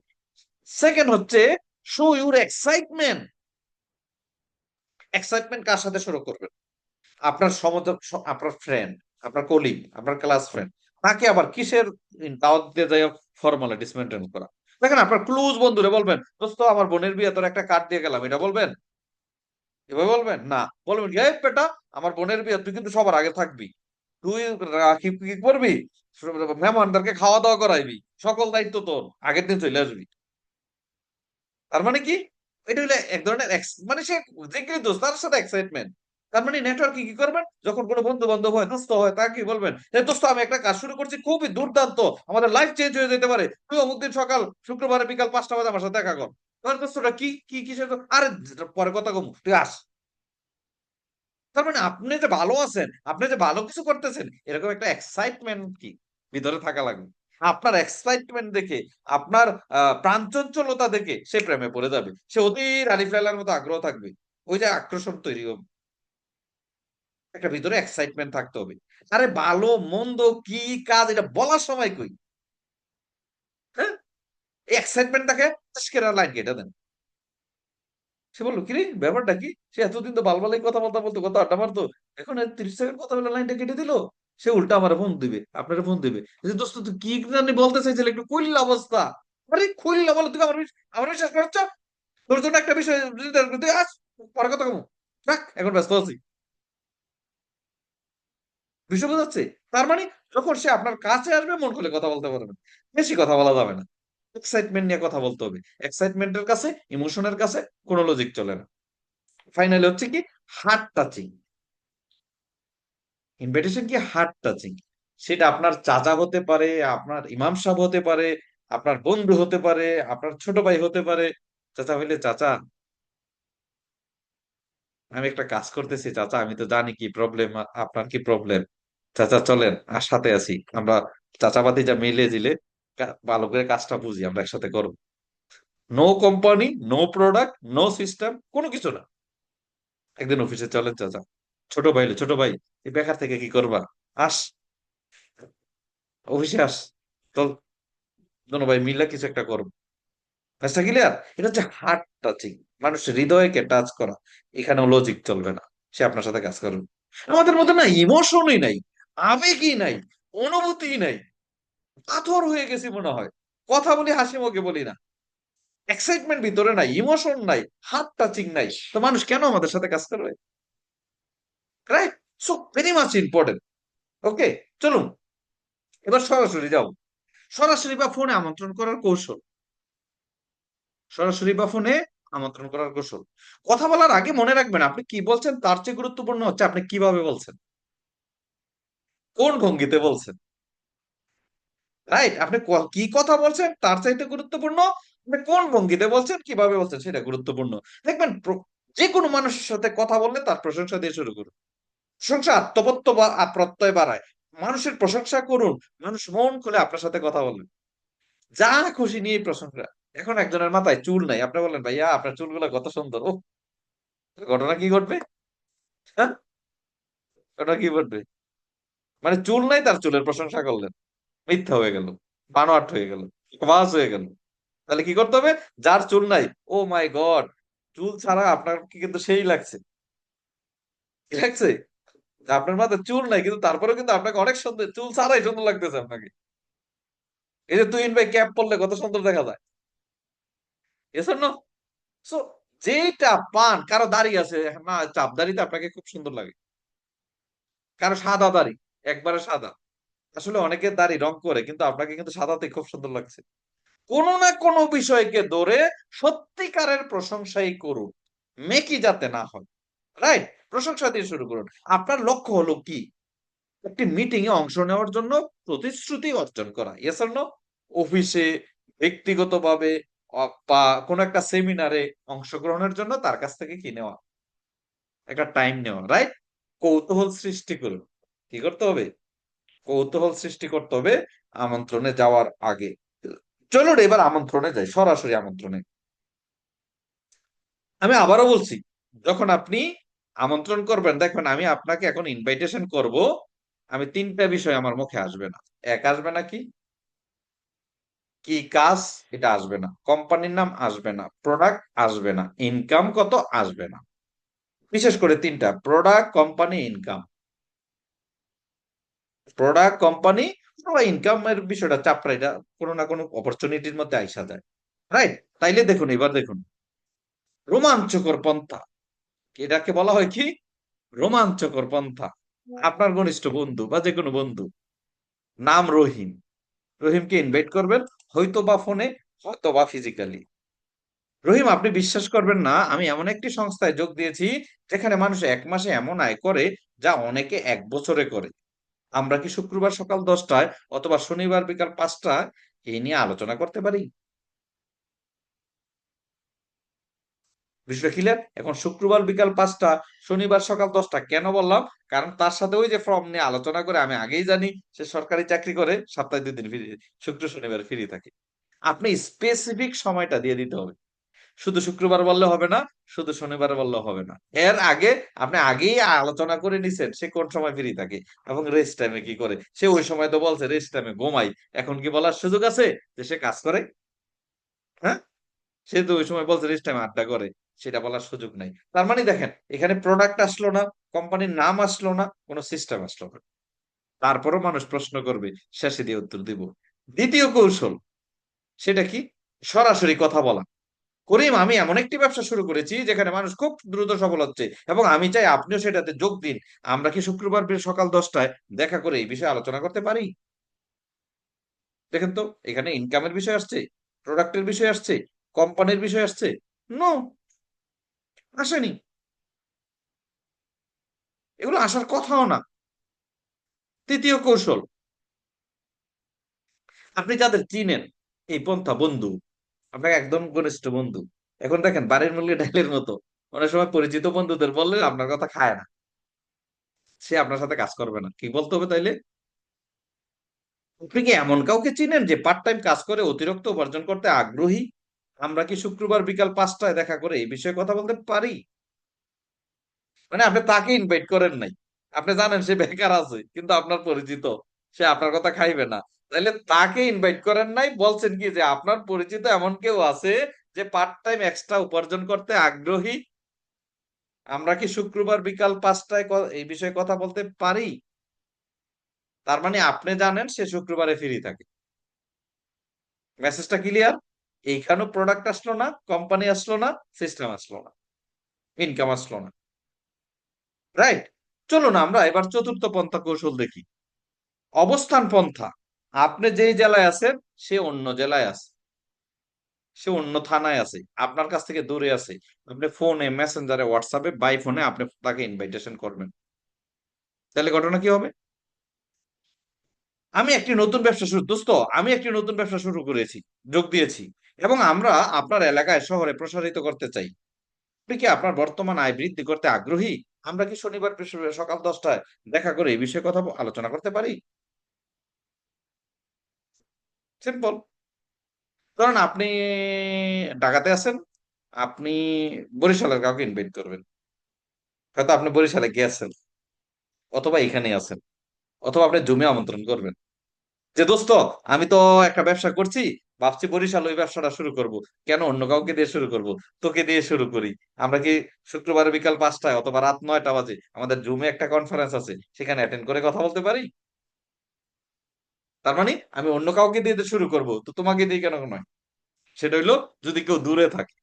সেকেন্ড হচ্ছে, শো ইউর এক্সাইটমেন্ট। এক্সাইটমেন্ট কার সাথে শুরু করবেন? আপনার আপনার ফ্রেন্ড, আপনার কলিগ, আপনার ক্লাস ফ্রেন্ড, তাকে আবার কিসের দাওয়াত দিয়ে যায়, ফর্মালিটিস মেনটেন করা। দেখেন আপনার ক্লোজ বন্ধুরে বলবেন, দোস্ত আমার বোনের বিয়ে, তোর একটা কার্ড দিয়ে গেলাম, এটা বলবেন? এভাবে বলবেন না, বলবেন কি, এই বেটা, আমার বোনের বিয়ে, তুই কিন্তু সবার আগে থাকবি, তুই কি কি করবি, মেহমানদেরকে খাওয়া দাওয়া করাইবি, সকল দায়িত্ব তোর, আগের দিন চলে আসবি। তার মানে কি, এটা হলো এক ধরনের মানে সে যে কেউ দোস্ত, তার সাথে এক্সাইটমেন্ট। তার মানে নেটওয়ার্ক কি করবেন, যখন কোনো বন্ধু বান্ধব হয়, দোস্ত হয়, তাকে কি বলবেন, দোস্ত আমি একটা কাজ শুরু করছি, খুবই দুর্দান্ত, আমাদের লাইফ চেঞ্জ হয়ে যেতে পারে, তুই অমুক দিন সকাল, শুক্রবারে বিকাল 5টা বাজে আমার সাথে দেখা কর। তোমার দোস্তটা কি কি কিসের আরে, পরে কথা কম, তুই আস। তার মানে আপনি যে ভালো আছেন, আপনি যে ভালো কিছু করতেছেন, এরকম একটা এক্সাইটমেন্ট কি ভিতরে থাকা লাগবে। আপনার এক্সাইটমেন্ট দেখে, আপনার প্রাণচঞ্চলতা দেখে সে প্রেমে পড়ে যাবে, সে অধীর আলিফ লায়লার মতো আগ্রহ থাকবে, ওই যে আকর্ষণ তৈরি হবে। একটা ভিতরে এক্সাইটমেন্ট থাকতে হবে। আরে ভালো মন্দ কি কাজ, এটা বলার সময় কই, হ্যাঁ, এক্সাইটমেন্ট থাকে, লাইন কেটে দেন। সে বললো, কিরে ব্যাপারটা কি, সে এতদিন তো বালবালাই কথা বলতে বলতো, কথা আড্ডা মারতো, এখন 30 সেকেন্ড কথা বলে লাইনটা কেটে দিল। সে উল্টা আমার ফোন দিবে, আপনার ফোন দিবে, যে দোস্ত তুই কি জানি বলতে চাইছিলে, একটু কইল অবস্থা, আরে খুললা বলো, তুমি আমার বিশ্বাস করছ, তোর জন্য একটা বিষয় তুই আস, পরে কথা কমু, রাখ, এখন ব্যস্ত আছি। বিষয় বোঝা যাচ্ছে? তার মানে যখন সে আপনার কাছে আসবে মন খুলে কথা বলতে পারবেন। বেশি কথা বলা যাবে না। এক্সাইটমেন্ট নিয়ে কথা বলতে হবে। এক্সাইটমেন্টের কাছে, ইমোশনের কাছে কোন লজিক চলে না। ফাইনালি হচ্ছে কি হার্ট টাচিং। ইনভিটেশন কি হার্ট টাচিং। সেটা আপনার চাচা হতে পারে, আপনার ইমাম সাহেব হতে পারে, আপনার বন্ধু হতে পারে, আপনার ছোট ভাই হতে পারে। চাচা হইলে, চাচা আমি একটা কাজ করতেছি চাচা, আমি তো জানি কি প্রবলেম, আপনার কি প্রবলেম, চাচা চলেন আর সাথে আছি আমরা, চাচাবাতি যা মিলে জিলে ভালো করে কাজটা বুঝি, আমরা একসাথে করবো। No company, no product, no system, কোনো কিছু না। একদিন অফিসে চলেন চাচা, ছোট ভাই হলো, ছোট ভাই এই বেকার থেকে কি করবা, আস অফিসে আস, চল দোনো ভাই মিল্লা কিছু একটা করবো। কাজটা ক্লিয়ার? এটা হচ্ছে হার্ট টাচিং, মানুষের হৃদয়কে টাচ করা। এখানেও লজিক চলবে না, সে আপনার সাথে কাজ করবে। আমাদের মধ্যে না ইমোশনই নাই, আবেগই নাই, অনুভূতি নাই, পাথর হয়ে গেছি মনে হয়। কথা বলি হাসি মুখে বলি না, এক্সাইটমেন্ট ভিতরে নাই, ইমোশন নাই, হার্ট টাচিং নাই, তো মানুষ কেন আমাদের সাথে কাজ করবে? Right? So very much important. Okay, চলুন এবার সরাসরি যাও। সরাসরি বা ফোনে আমন্ত্রণ করার কৌশল। সরাসরি বা ফোনে আমন্ত্রণ করার কৌশল। কথা বলার আগে মনে রাখবেন আপনি কি বলছেন তার চেয়ে গুরুত্বপূর্ণ হচ্ছে আপনি কিভাবে বলছেন, কোন ভঙ্গিতে বলছেন। রাইট? আপনি কি কথা বলছেন তার চাইতে গুরুত্বপূর্ণ আপনি কোন ভঙ্গিতে বলছেন, কিভাবে বলছেন সেটা গুরুত্বপূর্ণ। দেখবেন যে কোনো মানুষের সাথে কথা বললে তার প্রশংসা দিয়ে শুরু করুন। প্রশংসা আত্মপত্য বা প্রত্যয় বাড়ায়। মানুষের প্রশংসা করুন, মানুষ মন খুলে আপনার সাথে কথা বলবে। যা খুশি নিয়ে প্রশংসা। এখন একজনের মাথায় চুল নাই, আপনি বললেন ভাইয়া আপনার চুলগুলো কত সুন্দর, ও ঘটনা কি ঘটবে? হ্যাঁ, ঘটনা কি ঘটবে? মানে চুল নাই, তার চুলের প্রশংসা করলেন, মিথ্যা হয়ে গেল, বানোয়াট হয়ে গেল, বাস হয়ে গেল। তাহলে কি করতে হবে? যার চুল নাই, ও মাই গড, চুল ছাড়া আপনার কি কিন্তু সেই লাগছে, কি লাগছে? আপনার মাথায় চুল নাই কিন্তু তারপরেও কিন্তু আপনাকে অনেক সুন্দর, চুল ছাড়াই সুন্দর লাগতেছে আপনাকে। এই যে তুহিন ভাই ক্যাপ পরলে কত সুন্দর দেখা যায়, এজন্য সো যেটা পান, কারো দাড়ি আছে না, চাপ দাড়িতে আপনাকে খুব সুন্দর লাগে, কারো সাদা দাড়ি, একবারে সাদা, আসলে অনেকের দাড়ি রং করে কিন্তু আপনাকে কিন্তু সাদাতে খুব সুন্দর লাগছে। কোনো না কোনো বিষয়কে ধরে সত্যিকারের প্রশংসাই করুন, মেকি যাতে না হয়। রাইট? প্রশংসা দিয়ে শুরু করুন। আপনার লক্ষ্য হলো কি? একটি মিটিং এ অংশ নেওয়ার জন্য প্রতিশ্রুতি অর্জন করা। Yes or no? অফিসে, ব্যক্তিগতভাবে বা কোনো একটা সেমিনারে অংশগ্রহণের জন্য তার কাছ থেকে কি নেওয়া? একটা টাইম নেওয়া। রাইট? কৌতূহল সৃষ্টি করুন। কি করতে হবে? কৌতূহল সৃষ্টি করতে হবে আমন্ত্রণে যাওয়ার আগে। চলুন এবার আমন্ত্রণে যাই, সরাসরি আমন্ত্রণে। আমি আবারও বলছি, যখন আপনি আমন্ত্রণ করবেন, দেখবেন আমি আপনাকে এখন ইনভাইটেশন করব, আমি ৩ টা বিষয় আমার মুখে আসবে না। এক আসবে না কি? কি কাজ? এটা আসবে না। কোম্পানির নাম আসবে না। প্রোডাক্ট আসবে না। ইনকাম কত? আসবে না। বিশেষ করে ৩ টা, product, company, income. Product, company অথবা ইনকাম এর বিষয়টা চাপড়া, এটা কোনো না কোনো অপরচুনিটির মধ্যে আইসা যায়। রাইট? তাইলে দেখুন, এবার দেখুন রোমাঞ্চকর পন্থা। এটাকে বলা হয় কি? রোমাঞ্চকর পন্থা। আপনার ঘনিষ্ঠ বন্ধু বা যেকোনো বন্ধু, নাম রহিম। রহিমকে ইনভাইট করবেন, হয়তো বা ফোনে, হয়তো বা ফিজিক্যালি। রহিম আপনি বিশ্বাস করবেন না, আমি এমন একটি সংস্থায় যোগ দিয়েছি যেখানে মানুষ ১ মাসে এমন আয় করে যা অনেকে ১ বছরে করে। আমরা কি শুক্রবার সকাল ১০টায় অথবা শনিবার বিকাল ৫টায় এই নিয়ে আলোচনা করতে পারি? বিষয়টা ক্লিয়ার? এখন শুক্রবার বিকাল ৫টা, শনিবার সকাল ১০টা কেন বললাম? কারণ তার সাথে ওই যে ফর্ম নিয়ে আলোচনা করে আমি আগেই জানি সে সরকারি চাকরি করে, সপ্তাহে ২ দিন ফ্রি, শুক্র শনিবার ফ্রি থাকে। আপনি স্পেসিফিক সময়টা দিয়ে দিতে হবে। শুধু শুক্রবার বললে হবে না, শুধু শনিবার বললেও হবে না। এর আগে আপনি আগেই আলোচনা করে নিছেন সে কোন সময় ফ্রি থাকে এবং রেস্ট টাইমে কি করে। সে ওই সময় তো বলছে রেস্ট টাইমে ঘুমাই। এখন কি বলার সুযোগ আছে যে সে কাজ করে? হ্যাঁ? সে তো ওই সময় বলছে রেস্ট টাইমে আড্ডা করে। সেটা বলার সুযোগ নাই। তার মানে দেখেন, এখানে প্রোডাক্ট আসলো না, কোম্পানির নাম আসলো না, কোন সিস্টেম আসলো না। তারপরও মানুষ প্রশ্ন করবে, শেষে দিয়ে উত্তর দিব। দ্বিতীয় কৌশল, সেটা কি? সরাসরি কথা বলা। করিম, আমি এমন একটি ব্যবসা শুরু করেছি যেখানে মানুষ খুব দ্রুত সফল হচ্ছে এবং আমি চাই আপনিও সেটাতে যোগ দিন। আমরা কি শুক্রবার সকাল 10টায় দেখা করে এই বিষয়ে আলোচনা করতে পারি? দেখেন তো, এখানে ইনকামের বিষয় আসছে, প্রোডাক্টের বিষয় আসছে, কোম্পানির বিষয় আসছে? নো, আসেনি। এগুলো আসার কথাও না। তৃতীয় কৌশল, আপনি যাদের চিনেন, এই পন্থা বন্ধু, আপনাকে একদম ঘনিষ্ঠ বন্ধু। এখন দেখেন বাড়ির মুরগি ডাইলের মতো, অনেক সময় পরিচিত বন্ধুদের বললে আপনার কথা খায় না, সে আপনার সাথে কাজ করবে না। কি বলতে হবে তাইলে? আপনি কি এমন কাউকে চিনেন যে পার্ট টাইম কাজ করে অতিরিক্ত উপার্জন করতে আগ্রহী? আমরা কি শুক্রবার বিকাল 5টায় দেখা করে এই বিষয়ে কথা বলতে পারি? মানে আপনি তাকে ইনভাইট করেন নাই, আপনি জানেন সে বেকার আছে কিন্তু আপনার পরিচিত, সে আপনার কথা খাইবে না, তাইলে তাকে ইনভাইট করেন নাই, বলছেন কি যে আপনার পরিচিত এমন কেউ আছে যে পার্ট টাইম এক্সট্রা উপার্জন করতে আগ্রহী, আমরা কি শুক্রবার বিকাল 5টায় এই বিষয়ে কথা বলতে পারি? তার মানে আপনি জানেন সে শুক্রবারে ফ্রি থাকে। মেসেজটা ক্লিয়ার? এইখানেও প্রোডাক্ট আসলো না, কোম্পানি আসলো না, সিস্টেম আসলো না, ইনকাম আসলো না। রাইট? চলুন আমরা এবার চতুর্থ পন্থা কৌশল দেখি। অবস্থান পন্থা। আপনি যেই জেলায় আছেন সে অন্য জেলায় আছে, সে অন্য থানায় আছে, আপনার কাছ থেকে দূরে আছে। আপনি ফোনে, মেসেঞ্জারে, হোয়াটসঅ্যাপে, বাই ফোনে আপনি তাকে ইনভাইটেশন করবেন। তাহলে ঘটনা কি হবে? আমি একটি নতুন ব্যবসা শুরু দোস্ত আমি একটি নতুন ব্যবসা শুরু করেছি, যোগ দিয়েছি এবং আমরা আপনার এলাকায় শহরে প্রসারিত করতে চাই। আপনি কি আপনার বর্তমান আয় বৃদ্ধি করতে আগ্রহী? আমরা কি শনিবার বৃহস্পতিবার সকাল 10টায় দেখা করে এই বিষয়ে কথা আলোচনা করতে পারি? সিম্পল। ধরেন আপনি ঢাকাতে আছেন, আপনি বরিশালের কাউকে ইনভাইট করবেন। হয়তো আপনি বরিশালে গেছেন, অথবা এখানে আছেন, অথবা আপনি জমি আমন্ত্রণ করবেন যে দোস্ত, আমি তো একটা ব্যবসা করছি, ভাবছি বরিশাল ওই ব্যবসাটা শুরু করব। কেন অন্য কাউকে দিয়ে শুরু করব, তোকে দিয়ে শুরু করি। আমরা কি শুক্রবার বিকাল 5টায় অথবা রাত 9টা বাজে আমাদের জুমে একটা কনফারেন্স আছে, সেখানে অ্যাটেন্ড করে কথা বলতে পারি? তার মানে আমি অন্য কাউকে দিয়ে তো শুরু করব, তো তোমাকে দিয়ে কেন নয়? সেটা হইলো যদি কেউ দূরে থাকে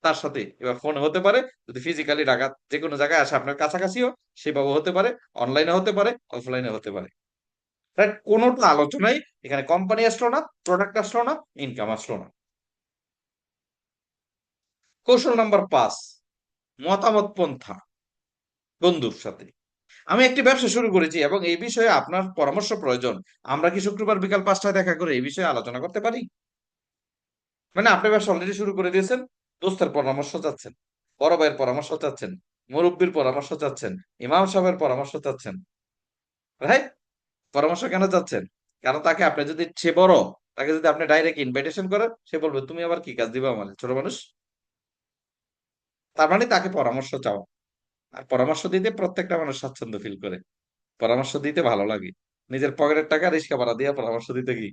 তার সাথে, এবার ফোনে হতে পারে, যদি ফিজিক্যালি ঢাকা যে কোনো জায়গায় আসে আপনার কাছাকাছিও সেভাবে হতে পারে, অনলাইনে হতে পারে, অফলাইনে হতে পারে। রাইট? কোনোটা আলোচনায় এখানে কোম্পানি আসলো না, প্রোডাক্ট আসলো না, ইনকাম আসলো না। কৌশল নাম্বার 5, মতামত পন্থা বন্ধুর সাথে। আমি একটি ব্যবসা শুরু করেছি এবং এই বিষয়ে আপনার পরামর্শ প্রয়োজন। আমরা কি শুক্রবার বিকাল 5টায় দেখা করে এই বিষয়ে আলোচনা করতে পারি? মানে আপনি ব্যবসা অলরেডি শুরু করে দিয়েছেন, দোস্তের পরামর্শ চাচ্ছেন, বড় ভাইয়ের পরামর্শ চাচ্ছেন, মুরব্বীর পরামর্শ চাচ্ছেন, ইমাম সাহেবের পরামর্শ চাচ্ছেন। রাইট? পরামর্শ কেন চাচ্ছেন? কারণ তাকে আপনি যদি, সে বড়, তাকে যদি আপনি ডাইরেক্ট ইনভাইটেশন করেন, সে বলবে তুমি আবার কি কাজ দিবা আমারে ছোট মানুষ? তার মানে তাকে পরামর্শ চাওয়া। আর পরামর্শ দিতে প্রত্যেকটা মানুষ স্বাচ্ছন্দ্য ফিল করে। পরামর্শ দিতে ভালো লাগে। নিজের পকেটের টাকা রিস্কা ভাড়া দিয়ে পরামর্শ দিতে কি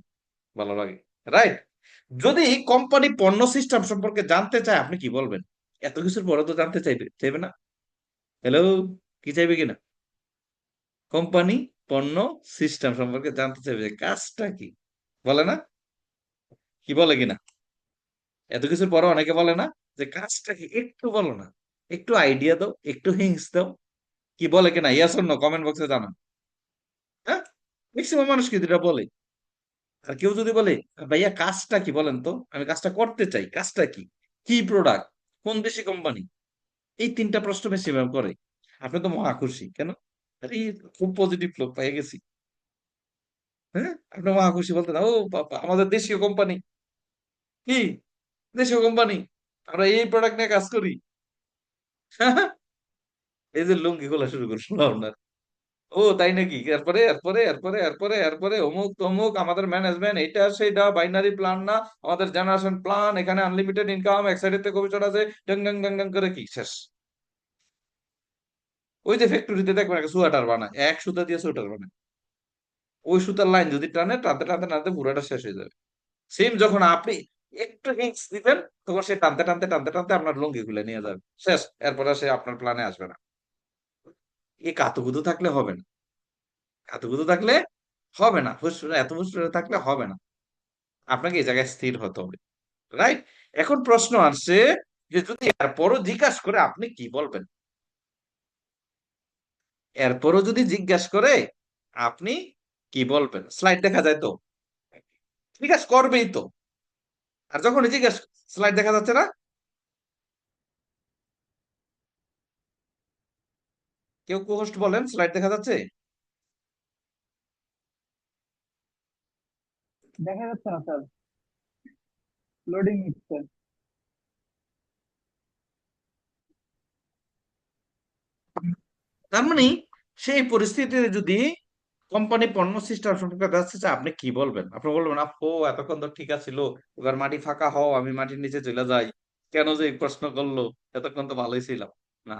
ভালো লাগে? রাইট? যদি কোম্পানি পণ্য সিস্টেম সম্পর্কে জানতে চায় আপনি কি বলবেন? এত কিছুর পরে তো জানতে চাইবে, চাইবে না? হ্যালো, কি চাইবে কিনা? কোম্পানি পণ্য সিস্টেম সম্পর্কে জানতে চাইবে যে কাজটা কি, বলে না? কি বলে কিনা? এত কিছুর পরে অনেকে বলে না যে কাজটা কি একটু বলো না, একটু আইডিয়া দাও, একটু হিংস দাও। কি বলে কিনা? ইয়েস অর নো কমেন্ট বক্সে জানান। হ্যাঁ, ম্যাক্সিমাম মানুষ কিন্তু এটা বলে। আর কেউ যদি বলে ভাইয়া কাজটা কি বলেন তো, আমি কাজটা করতে চাই, কাজটা কি, কি প্রোডাক্ট, কোন দেশি কোম্পানি, এই 3টা প্রশ্ন ম্যাক্সিমাম করে। আপনি তো মহা খুশি কেন? আরে খুব পজিটিভ লোক পেয়ে গেছি। হ্যাঁ, আপনি মহা খুশি বলতেন ও বাবা আমাদের দেশীয় কোম্পানি। কি দেশীয় কোম্পানি, আমরা এই প্রোডাক্ট নিয়ে কাজ করি। এই যে লুঙ্গি খোলা শুরু করছিল আপনার। ও তাই নাকি? এরপরে এরপরে এরপরে এরপরে এরপরে অমুক তমুক আমাদের ম্যানেজমেন্ট এটা সেটা বাইনারি প্ল্যান না, আমাদের জেনারেশন প্ল্যান, এখানে আনলিমিটেড ইনকাম, এক সাইডে থেকে কমিশন আছে, ডং ডং ডং ডং করে কি শেষ? ওই যে ফ্যাক্টরিতে দেখবেন একটা সোয়েটার বানায়, এক সুতা দিয়ে সোয়েটার বানায়, ওই সুতার লাইন যদি টানে, টানতে টানতে টানতে পুরোটা শেষ হয়ে যাবে। সেম যখন আপনি একটু হিংস দিবেন, তখন সে টানতে টানতে টানতে টানতে আপনার লুঙ্গি খুলে নিয়ে যাবে, শেষ। এরপরে সে আপনার প্ল্যানে আসবে না। এই কাতুকুতু থাকলে হবে না, কাতুকুতু থাকলে হবে না, হুশ এত হুশ থাকলে হবে না। আপনাকে এই জায়গায় স্থির হতে হবে। রাইট? এখন প্রশ্ন আসছে যে যদি এরপরও জিজ্ঞাসা করে আপনি কি বলবেন? এরপরও যদি জিজ্ঞাসা করে আপনি কি বলবেন? স্লাইড দেখা যায় তো? জিজ্ঞাসা করবেই তো। আর যখন জিজ্ঞাসা, স্লাইড দেখা যাচ্ছে না? কেউ হোস্ট বলেন, স্লাইড দেখা যাচ্ছে? দেখা যাচ্ছে না স্যার, লোডিং নিচ্ছে। তার মানে সেই পরিস্থিতিতে যদি কোম্পানি পণ্য সিস্টেম সম্পর্কে জানতে চায়, আপনি কি বলবেন? আপনি বলবেন, আপু এতক্ষণ তো ঠিক আছিল, এবার মাটি ফাঁকা হও, আমি মাটির নিচে চলে যাই, কেন যে এই প্রশ্ন করলো, এতক্ষণ তো ভালোই ছিলাম। না,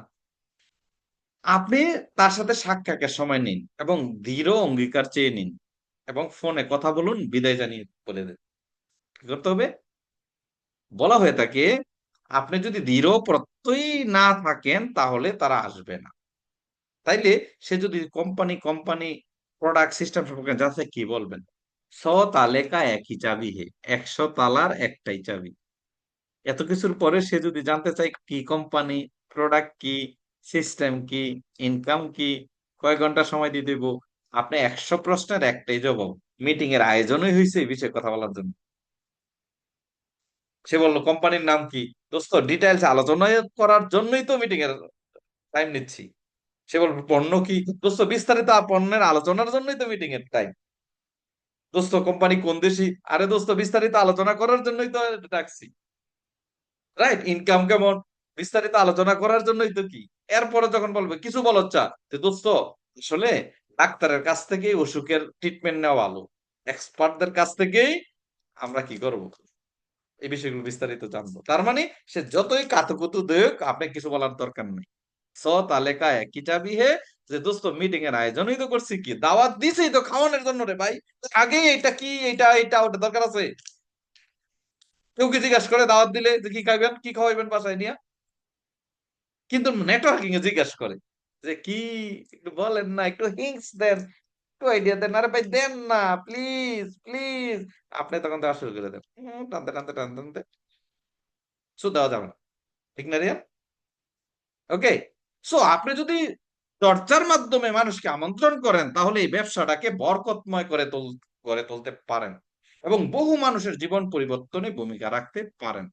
আপনি তার সাথে সাক্ষাতের সময় নিন এবং দৃঢ় অঙ্গীকার চেয়ে নিন এবং ফোনে কথা বলুন, বিদায় জানিয়ে বলে দেন। কি করতে হবে? বলা হয়ে থাকে, আপনি যদি দৃঢ় প্রত্যয়ী না থাকেন তাহলে তারা আসবে না। তাইলে সে যদি কোম্পানি প্রোডাক্ট সিস্টেম সম্পর্কে জানতে, কি বলবেন? ছ তালে কা একই চাবি হে, 100 তালার একটাই চাবি। এত কিছুর পরে সে যদি জানতে চায় কি কোম্পানি, প্রোডাক্ট কি, সিস্টেম কি, ইনকাম কি, কয় ঘন্টা সময় দিয়ে দেবো, আপনি 100 প্রশ্নের একটাই জবাব। মিটিং এর আয়োজনই হয়েছে এই বিষয়ে কথা বলার জন্য। সে বললো কোম্পানির নাম কি? দোস্ত ডিটেলস আলোচনা করার জন্যই তো মিটিং এর টাইম নিচ্ছি। সে বলবে পণ্য কি? দোস্ত বিস্তারিত পণ্যের আলোচনার জন্যই তো মিটিং এর টাইম। দোস্ত কোম্পানি কোন দেশি? আরে দোস্ত বিস্তারিত আলোচনা করার জন্যই তো ডাকছি। রাইট, ইনকাম কেমন? বিস্তারিত আলোচনা করার জন্যই তো কি। এরপরে যখন বলবে কিছু বলো চা, যে দোস্ত আসলে ডাক্তারের কাছ থেকেই অসুখের ট্রিটমেন্ট নেওয়া ভালো, এক্সপার্টদের কাছ থেকেই আমরা কি করব, এই বিষয়গুলো বিস্তারিত জানবো। তার মানে সে যতই কাতুকুতু দেখ, আপনি কিছু বলার দরকার নেই। স তালেকা একই চাবি হে, যে দোস্ত মিটিং এর আয়োজনই তো করছি, কি দাওয়াত দিছি তো খাওয়ানোর জন্য রে ভাই। আগে এটা কি, এটা এটা ওটা দরকার আছে? কেউ কি জিজ্ঞাসা করে দাওয়াত দিলে যে কি খাইবেন, কি খাওয়াইবেন বাসায় নিয়ে? কিন্তু নেটওয়ার্কিং এ জিজ্ঞাসা করে যে কি, একটু বলেন না, একটু হিংস দেন, একটু আইডিয়া দেন, আরে ভাই দেন না, প্লিজ প্লিজ। আপনি তখন দেওয়া শুরু করে দেন, টানতে টানতে টানতে টানতে, শুধু দেওয়া যাবে না। ঠিক না রিয়া? ওকে। সো আপনি যদি চর্চার মাধ্যমে মানুষকে আমন্ত্রণ করেন, তাহলে এই ব্যবসাটাকে বরকতময় করে তুলতে পারেন এবং বহু মানুষের জীবন পরিবর্তনে ভূমিকা রাখতে পারেন।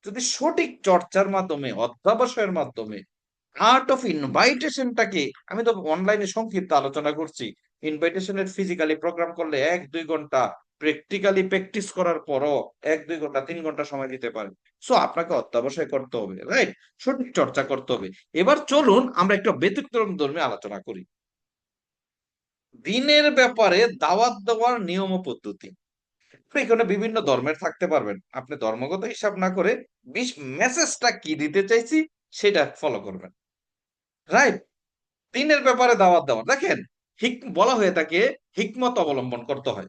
যদি সঠিক চর্চার মাধ্যমে, অধ্যবসায়ের মাধ্যমে, আর্ট অফ ইনভাইটেশনটাকে, আমি তো অনলাইনে সংক্ষিপ্ত আলোচনা করছি, ইনভাইটেশনের ফিজিক্যালি প্রোগ্রাম করলে 1-2 ঘন্টা, প্র্যাকটিক্যালি প্র্যাকটিস করার পরও 1-2 ঘন্টা 3 ঘন্টা সময় দিতে পারে। সো আপনাকে অত্যবশ্যই করতে হবে, রাইট, সঠিক চর্চা করতে হবে। এবার চলুন আমরা একটা ব্যতিক্রম ধর্মী আলোচনা করি, দিনের ব্যাপারে দাওয়াত দেওয়ার নিয়ম ও পদ্ধতি। আপনি এখানে বিভিন্ন ধর্মের থাকতে পারবেন, আপনি ধর্মগত হিসাব না করে মেসেজটা কি দিতে চাইছি সেটা ফলো করবেন, রাইট। দিনের ব্যাপারে দাওয়াত দেওয়া, দেখেন, বলা হয়ে থাকে হিকমত অবলম্বন করতে হয়।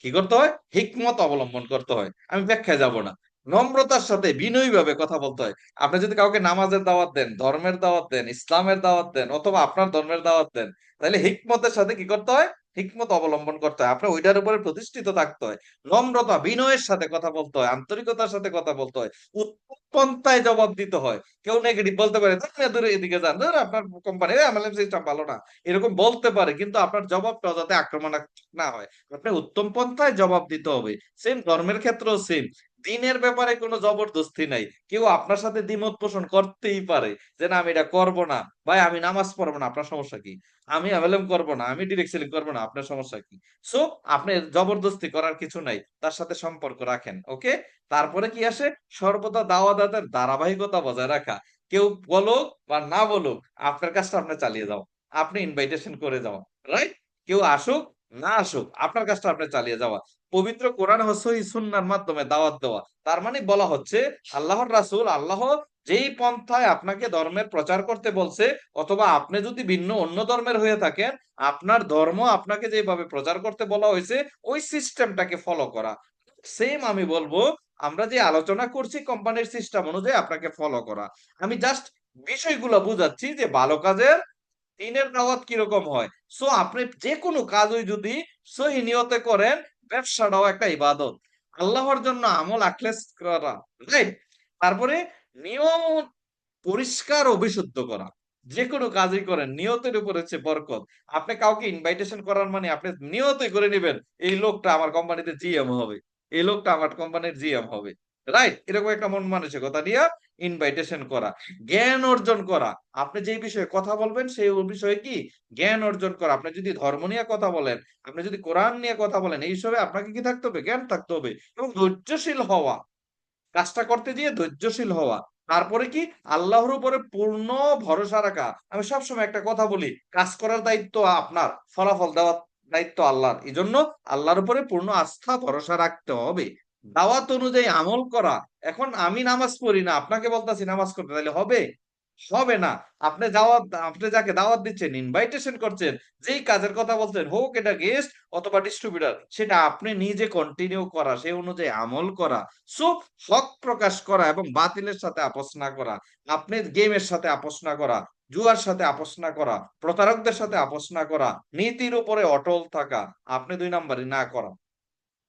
কি করতে হয়? হিকমত অবলম্বন করতে হয়। আমি ব্যাখ্যায় যাব না। নম্রতার সাথে বিনয়ী ভাবে কথা বলতে হয়। আপনি যদি কাউকে নামাজের দাওয়াত দেন, ধর্মের দাওয়াত দেন, ইসলামের দাওয়াত দেন, অথবা আপনার ধর্মের দাওয়াত দেন, তাহলে হিকমতের সাথে কি করতে হয়? হিকমত অবলম্বন করতে হয়। আপনার ওইটার উপরে প্রতিষ্ঠিত থাকতে হয়। নম্রতা বিনয়ের সাথে কথা বলতে হয়, আন্তরিকতার সাথে কথা বলতে হয়, উত্তম পন্থায় জবাব দিতে হয়। কেউ নেগেটিভ বলতে পারে, "ধুর মিয়া, দূরে এদিকে যান, ধুর আপনার কোম্পানি এমএলএম সিস্টেম ভালো না", এরকম বলতে পারে, কিন্তু আপনার জবাবটা যাতে আক্রমণাত্মক না হয়। আপনি উত্তম পন্থায় জবাব দিতে হবে। সেম ধর্মের ক্ষেত্রেও সেম। দিনের ব্যাপারে কোনো জবরদস্তি নাই। কেউ আপনার সাথে দ্বিমত পোষণ করতেই পারে যে না আমি এটা করব না, ভাই আমি নামাজ পড়বো না, আপনার সমস্যা কি? আমি এমএলএম করবো না, আমি ডিরেক্ট সেলিং করবো না, আপনার সমস্যা কি? সো আপনি জবরদস্তি করার কিছু নাই, তার সাথে সম্পর্ক রাখেন, ওকে। তারপরে কি আসে? সর্বদা দাওয়াতের ধারাবাহিকতা বজায় রাখা। কেউ বলুক বা না বলুক, আপনার কাজটা আপনি চালিয়ে যাও, আপনি ইনভাইটেশন করে যাও, রাইট। কেউ আসুক না আসুক, আপনার কাজটা আপনি চালিয়ে যাওয়া। পবিত্র কোরআন ও সহিহ সুন্নাহর মাধ্যমে দাওয়াত দেওয়া, তার মানে বলা হচ্ছে আল্লাহর রাসূল, আল্লাহ যেই পন্থায় আপনাকে ধর্মের প্রচার করতে বলছে, অথবা আপনি যদি ভিন্ন অন্য ধর্মের হয়ে থাকেন, আপনার ধর্ম আপনাকে যেভাবে প্রচার করতে বলা হয়েছে, ওই সিস্টেমটাকে ফলো করা। সেম আমি বলবো, আমরা যে আলোচনা করছি কোম্পানির সিস্টেম অনুযায়ী আপনাকে ফলো করা। আমি জাস্ট বিষয়গুলো বুঝাচ্ছি যে ভালো কাজের দিনের দাওয়াত কিরকম হয়। সো আপনি যে কোনো কাজই যদি সহি নিয়তে করেন, ব্যবসাটাও একটা ইবাদত। আল্লাহর জন্য আমল আখলেস করা, রাইট? তারপরে নিয়ম পরিষ্কার ও বিশুদ্ধ করা। যে কোনো কাজই করেন নিয়তের উপর হচ্ছে বরকত। আপনি কাউকে ইনভাইটেশন করার মানে আপনি নিয়তই করে নেবেন এই লোকটা আমার কোম্পানিতে জিএম হবে, এই লোকটা আমার কোম্পানির জিএম হবে, রাইট? এরকম একটা মন মানসিকতা নিয়ে ইনভাইটেশন করা। জ্ঞান অর্জন করা, আপনি যে বিষয়ে কথা বলবেন সেই বিষয়ে কি জ্ঞান অর্জন করা। আপনি যদি ধর্ম নিয়ে কথা বলেন, আপনি যদি কোরআন নিয়ে কথা বলেন, এই হিসাবে আপনাকে কি থাকতে হবে? জ্ঞান থাকতে হবে এবং ধৈর্যশীল হওয়া, কাজটা করতে গিয়ে ধৈর্যশীল হওয়া। তারপরে কি আল্লাহর উপরে পূর্ণ ভরসা রাখা। আমি সবসময় একটা কথা বলি, কাজ করার দায়িত্ব আপনার, ফলাফল দেওয়ার দায়িত্ব আল্লাহর। এই জন্য আল্লাহর উপরে পূর্ণ আস্থা ভরসা রাখতে হবে। দাওয়াত অনুযায়ী আমল করা। এখন আমি নামাজ পড়ি না, আপনাকে বলতাছি নামাজ করতে, তাহলে হবে? হবে না। আপনি দাওয়াত, আপনি যাকে দাওয়াত দিচ্ছেন, ইনভাইটেশন করছেন, যেই কাজের কথা বলছেন, হোক এটা গেস্ট অথবা ডিস্ট্রিবিউটর, সেটা আপনি নিজে কন্টিনিউ করা, সেই অনুযায়ী আমল করা। সো হক প্রকাশ করা এবং বাতিলের সাথে আপোস না করা, আপনি গেমের সাথে আপোস না করা, জুয়ার সাথে আপোস না করা, প্রতারকদের সাথে আপোস না করা, নীতির উপরে অটল থাকা, আপনি 2 নাম্বারই না করা,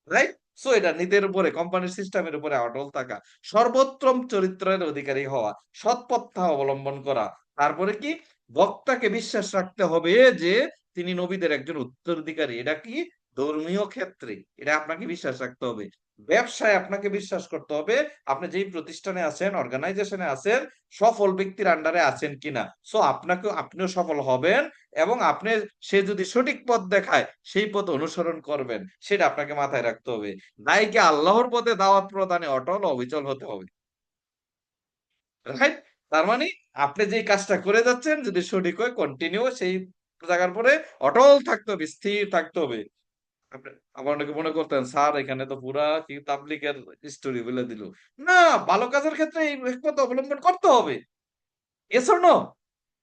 রাইট? সো এটা নীতির উপরে, কোম্পানির সিস্টেমের উপরে অটল থাকা, সর্বোত্তম চরিত্রের অধিকারী হওয়া, সৎ পন্থা অবলম্বন করা। তারপরে কি বক্তাকে বিশ্বাস রাখতে হবে যে তিনি নবীদের একজন উত্তরাধিকারী। এটা কি ধর্মীয় ক্ষেত্রে এটা আপনাকে বিশ্বাস রাখতে হবে। ব্যবসায় আপনাকে বিশ্বাস করতে হবে আপনি যেই প্রতিষ্ঠানে আছেন, অর্গানাইজেশনে আছেন, সফল ব্যক্তির আন্ডারে আছেন কিনা। সো আপনাকে, আপনিও সফল হবেন এবং আপনি, সে যদি সঠিক পথ দেখায় সেই পথ অনুসরণ করবেন, সেটা আপনাকে মাথায় রাখতে হবে। নাইকে আল্লাহর পথে দাওয়াত প্রদানে অটল অবিচল হতে হবে, রাইট? তার মানে আপনি যে কাজটা করে যাচ্ছেন যদি সঠিক হয়, কন্টিনিউ সেই জায়গার পরে অটল থাকতে হবে, স্থির থাকতে হবে। আবার অনেকে মনে করতেন স্যার এখানে তো পুরা কি তাবলিগের স্টোরি বলে দিল। না, ভালো কাজের ক্ষেত্রে এই পথ অবলম্বন করতে হবে। Yes or no?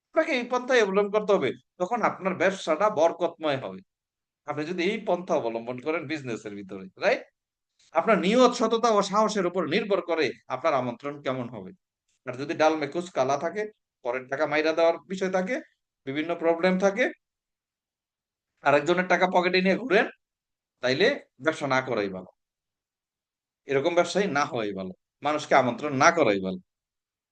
আপনাকে এই পন্থাই অবলম্বন করতে হবে। তখন আপনার ব্যবসাটা বরকতময় হবে। আপনি যদি এই পন্থা অবলম্বন করেন বিজনেসের ভিতরে, রাইট? আপনার নিয়ত, সততা ও সাহসের উপর নির্ভর করে আপনার আমন্ত্রণ কেমন হবে। আর যদি ডাল মেকুচ কালা থাকে, পরের টাকা মাইরা দেওয়ার বিষয় থাকে, বিভিন্ন প্রবলেম থাকে, আরেকজনের টাকা পকেটে নিয়ে ঘুরেন, তাইলে ব্যবসা না করাই ভালো। এরকম ব্যবসায়ী না হওয়াই ভালো। মানুষকে আমন্ত্রণ না করাই ভালো।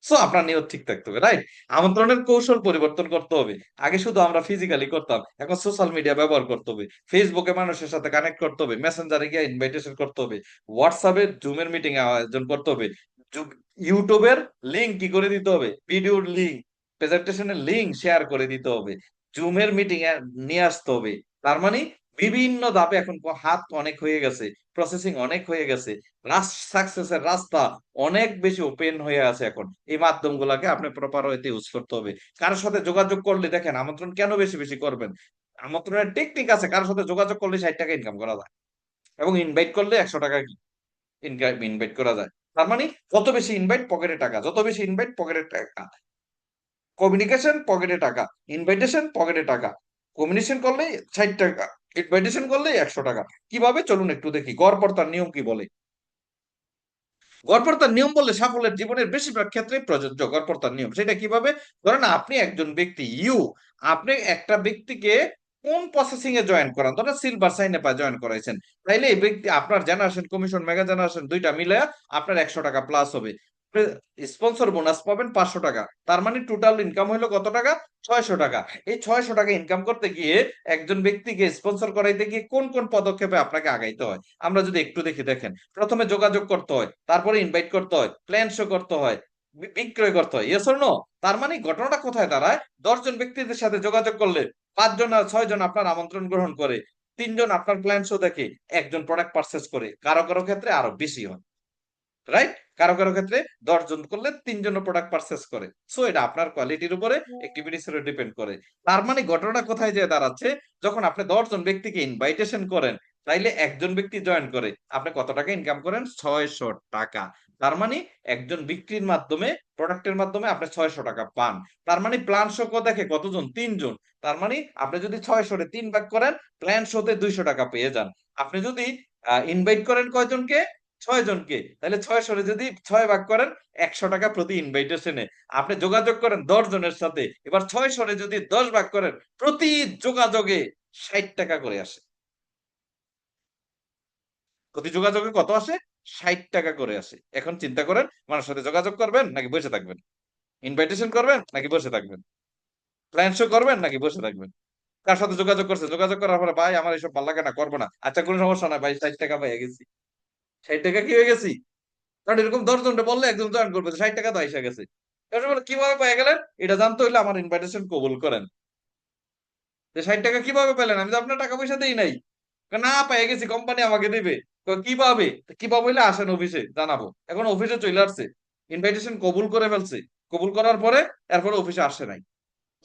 সো আপনার নিয়ত ঠিক থাকতে হবে, রাইট? আমন্ত্রণের কৌশল পরিবর্তন করতে হবে। আগে শুধু আমরা ফিজিক্যালি করতাম, এখন সোশ্যাল মিডিয়া ব্যবহার করতে হবে। ফেসবুকে মানুষের সাথে কানেক্ট করতে হবে, মেসেঞ্জারে গিয়ে ইনভাইটেশন করতে হবে, হোয়াটসঅ্যাপে জুমের মিটিং আয়োজন করতে হবে, ইউটিউবের লিংক কি করে দিতে হবে, ভিডিওর লিংক, প্রেজেন্টেশনের লিংক শেয়ার করে দিতে হবে, জুমের মিটিং এ নিয়ে আসতে হবে। তার মানে বিভিন্ন ধাপে এখন হাত অনেক হয়ে গেছে, প্রসেসিং অনেক হয়ে গেছে, সাকসেসের রাস্তা অনেক বেশি ওপেন হয়ে আছে এখন। এই মাধ্যমগুলোকে আপনি প্রপার ওয়েতে ইউজ করতে হবে। কারোর সাথে যোগাযোগ করলে দেখেন আমন্ত্রণ কেন বেশি বেশি করবেন, আমন্ত্রণের টেকনিক আছে। কারোর সাথে যোগাযোগ করলে 60 টাকা ইনকাম করা যায় এবং ইনভাইট করলে 100 টাকা ইনভাইট করা যায়। তার মানে যত বেশি ইনভাইট পকেটে টাকা, যত বেশি ইনভাইট পকেটে টাকা, কমিউনিকেশন পকেটে টাকা, ইনভাইটেশন পকেটে টাকা, কমিউনিকেশন করলে 60 টাকা, ইনভাইটেশন করলে 100 টাকা। কিভাবে চলুন একটু দেখি, গড়পড়তার নিয়ম কি বলে। গড়পড়তার নিয়ম বললে সাফল্যের জীবনের বেশিরভাগ ক্ষেত্রে প্রযোজ্য গড়পড়তার নিয়ম। সেটা কিভাবে? ধরেন আপনি একজন ব্যক্তি, আপনি একটা ব্যক্তিকে কোন প্রসেসিং এ জয়েন করান, ধরেন সিলভার সাইনে পা জয়েন করাইছেন, তাইলে এই ব্যক্তি আপনার জেনারেশন কমিশন, মেগা জেনারেশন দুইটা মিলে আপনার 100 টাকা প্লাস হবে। স্পন্সর বোনাস পাবেন 500 টাকা। তার মানে টোটাল ইনকাম হলো কত টাকা? 600 টাকা। এই 600 টাকা ইনকাম করতে গিয়ে একজন ব্যক্তিকে স্পন্সর করাইতে গিয়ে কোন কোন পদক্ষেপে আপনাকে আগাইতে হয় আমরা যদি একটু দেখি, দেখেন। প্রথমে যোগাযোগ করতে হয়, তারপরে ইনভাইট করতে হয়, প্ল্যান শো করতে হয়, বিক্রয় করতে হয়। Yes or no? তার মানে ঘটনাটা কোথায় দাঁড়ায়? 10 জন ব্যক্তিদের সাথে যোগাযোগ করলে 5 জন আর 6 জন আপনার আমন্ত্রণ গ্রহণ করে, 3 জন আপনার প্ল্যান শো দেখে, একজন প্রোডাক্ট পারচেস করে, কারো কারো ক্ষেত্রে আরো বেশি হয়, রাইট? কারো কারো ক্ষেত্রে 10 জন করলে 3 জন প্রোডাক্ট পারচেস করে। সো এটা আপনার কোয়ালিটির উপরে, অ্যাক্টিভিটিস এর ডিপেন্ড করে। তার মানে ঘটনা কোথায় যেয়ে দাঁড়াচ্ছে, যখন আপনি 10 জন ব্যক্তিকে ইনভাইটেশন করেন, তাইলে একজন ব্যক্তি জয়েন করে, আপনি কত টাকা ইনকাম করেন? 600 টাকা। তার মানে একজন বিক্রির মাধ্যমে, প্রোডাক্টের মাধ্যমে আপনি 600 টাকা পান। তার মানে প্ল্যান শো দেখে কতজন? 3 জন। তার মানে আপনি যদি 600 3 ভাগ করেন, প্ল্যান শোতে 200 টাকা পেয়ে যান। আপনি যদি ইনভাইট করেন কয়জনকে? 6 জনকে, তাহলে 600 যদি 6 ভাগ করেন, 100 টাকা প্রতি ইনভাইটেশনে। আপনি যোগাযোগ করেন 10 জনের সাথে, এবার 600 যদি 10 ভাগ করেন, প্রতি যোগাযোগে 60 টাকা করে আসে। প্রতি যোগাযোগে কত আসে? 60 টাকা করে আসে। এখন চিন্তা করেন, মানুষের সাথে যোগাযোগ করবেন নাকি বসে থাকবেন? ইনভাইটেশন করবেন নাকি বসে থাকবেন? প্ল্যান শো করবেন নাকি বসে থাকবেন? কার সাথে যোগাযোগ করছে, যোগাযোগ করার পরে ভাই আমার এইসব ভালো লাগে না, করবো না, আচ্ছা কোনো সমস্যা নাই ভাই, 60 টাকা পেয়ে গেছি। 60 টাকা কি হয়ে গেছি? কারণ এরকম 10 জনটা বললে একজন জয়েন করবে, 60 টাকা তো এসে গেছে। এবার বলে, কিভাবে পেয়ে গেলেন? এটা জানতে হইলে আমার ইনভাইটেশন কবুল করেন। যে 60 টাকা কিভাবে পেলেন? আমি তো আপনার টাকা পয়সা দেই নাই। কয়, না পেয়ে গেছি, কোম্পানি আমাকে দিবে। কয়, কিভাবে? তো কিভাবে হইলে আসেন অফিসে জানাবো। এখন অফিসে চলে আসছে, ইনভাইটেশন কবুল করে ফেলছে। কবুল করার পরে এরপরে অফিসে আসে নাই,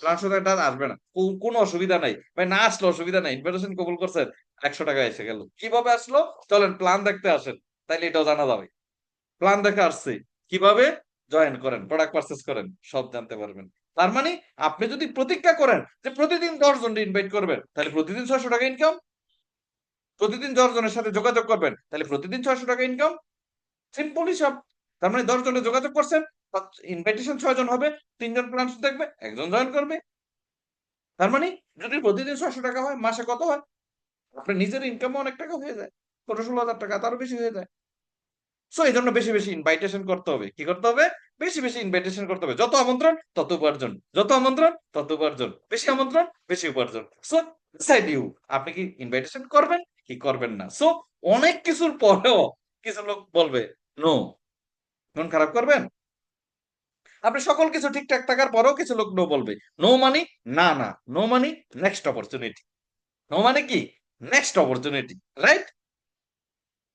প্লাস এটা আসবে না, কোনো অসুবিধা নাই ভাই, না আসলে অসুবিধা নাই, ইনভাইটেশন কবুল করছেন, 100 টাকা এসে গেল। কিভাবে আসলো? চলেন প্ল্যান দেখতে আসেন, তাইলে এটাও জানা যাবে। প্ল্যান দেখে আসছে, কিভাবে জয়েন করেন, প্রোডাক্ট পারচেস করেন, সব জানতে পারবেন। তার মানে আপনি যদি প্রতিজ্ঞা করেন যে প্রতিদিন 10 জন ইনভাইট করবেন, তাহলে প্রতিদিন 600 টাকা ইনকাম। প্রতিদিন 10 জনের সাথে যোগাযোগ করবেন, তাহলে প্রতিদিন 600 টাকা ইনকাম। সিম্পল হিসাব। তার মানে 10 জনের যোগাযোগ করছেন, ইনভাইটেশন 6 জন হবে, 3 জন প্ল্যান দেখবে, একজন জয়েন করবে। তার মানে যদি প্রতিদিন 600 টাকা হয়, মাসে কত হয়? আপনার নিজের ইনকাম অনেক টাকা হয়ে যায়, 15-16 হাজার টাকা, তারও বেশি হয়ে যায়। সো এই জন্য বেশি বেশি ইনভাইটেশন করতে হবে। কি করতে হবে? বেশি বেশি ইনভাইটেশন করতে হবে। যত আমন্ত্রণ তত উপার্জন, যত আমন্ত্রণ তত উপার্জন, বেশি আমন্ত্রণ বেশি উপার্জন। সো ডিসাইড ইউ, আপনি কি ইনভাইটেশন করবেন কি করবেন না। সো অনেক কিছুর পরেও কিছু লোক বলবে নো, মন খারাপ করবেন? আপনি সকল কিছু ঠিকঠাক থাকার পরেও কিছু লোক নো বলবে। নো মানে না না, নো মানে নেক্সট অপরচুনিটি। নো মানে কি? Next opportunity, right?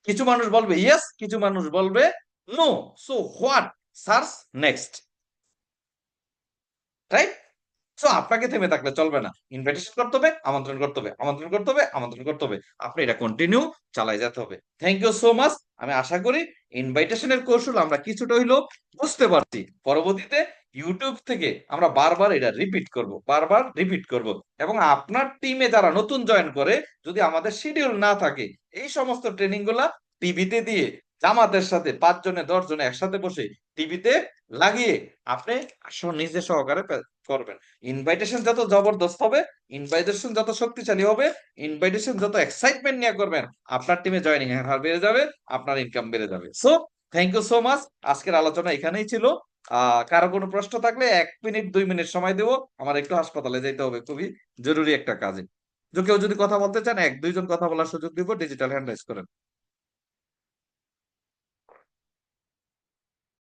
কিছু মানুষ বলবে ইয়েস, কিছু মানুষ বলবে no. So what? Search next, right? So আপনাকে থেমে থাকলে চলবে না, ইনভাইটেশন করতে হবে, আমন্ত্রণ করতে হবে, আমন্ত্রণ করতে হবে, আমন্ত্রণ করতে হবে। আপনি এটা কন্টিনিউ চালাই যেতে হবে। Thank you so much. আমি আশা করি ইনভাইটেশনের কৌশল আমরা কিছুটা হইলেও বুঝতে পারছি। পরবর্তীতে ইউটিউব থেকে আমরা বারবার এটা রিপিট করব, বারবার রিপিট করব। এবং আপনার টিমে যারা নতুন জয়েন করে, যদি আমাদের শিডিউল না থাকে, এই সমস্ত ট্রেনিং গুলা টিভিতে দিয়ে জামাতের সাথে 5 জনে 10 জনে একসাথে বসে টিভিতে লাগিয়ে আপনি নিজে সহকারে করবেন। ইনভাইটেশন যত জবরদস্ত হবে, ইনভাইটেশন যত শক্তিশালী হবে, ইনভাইটেশন যত এক্সাইটমেন্ট নিয়ে করবেন, আপনার টিমে জয়েনিং এর হার বেড়ে যাবে, আপনার ইনকাম বেড়ে যাবে। So thank you so much. আজকের আলোচনা এখানেই ছিল। কারো কোনো প্রশ্ন থাকলে 1 মিনিট 2 মিনিট সময় দেবো, আমার একটু হাসপাতালে যেতে হবে, খুবই জরুরি একটা কাজে। কেউ যদি কথা বলতে চান, 1-2 জন কথা বলার সুযোগ দিব, ডিজিটাল হ্যান্ড রাইজ করেন।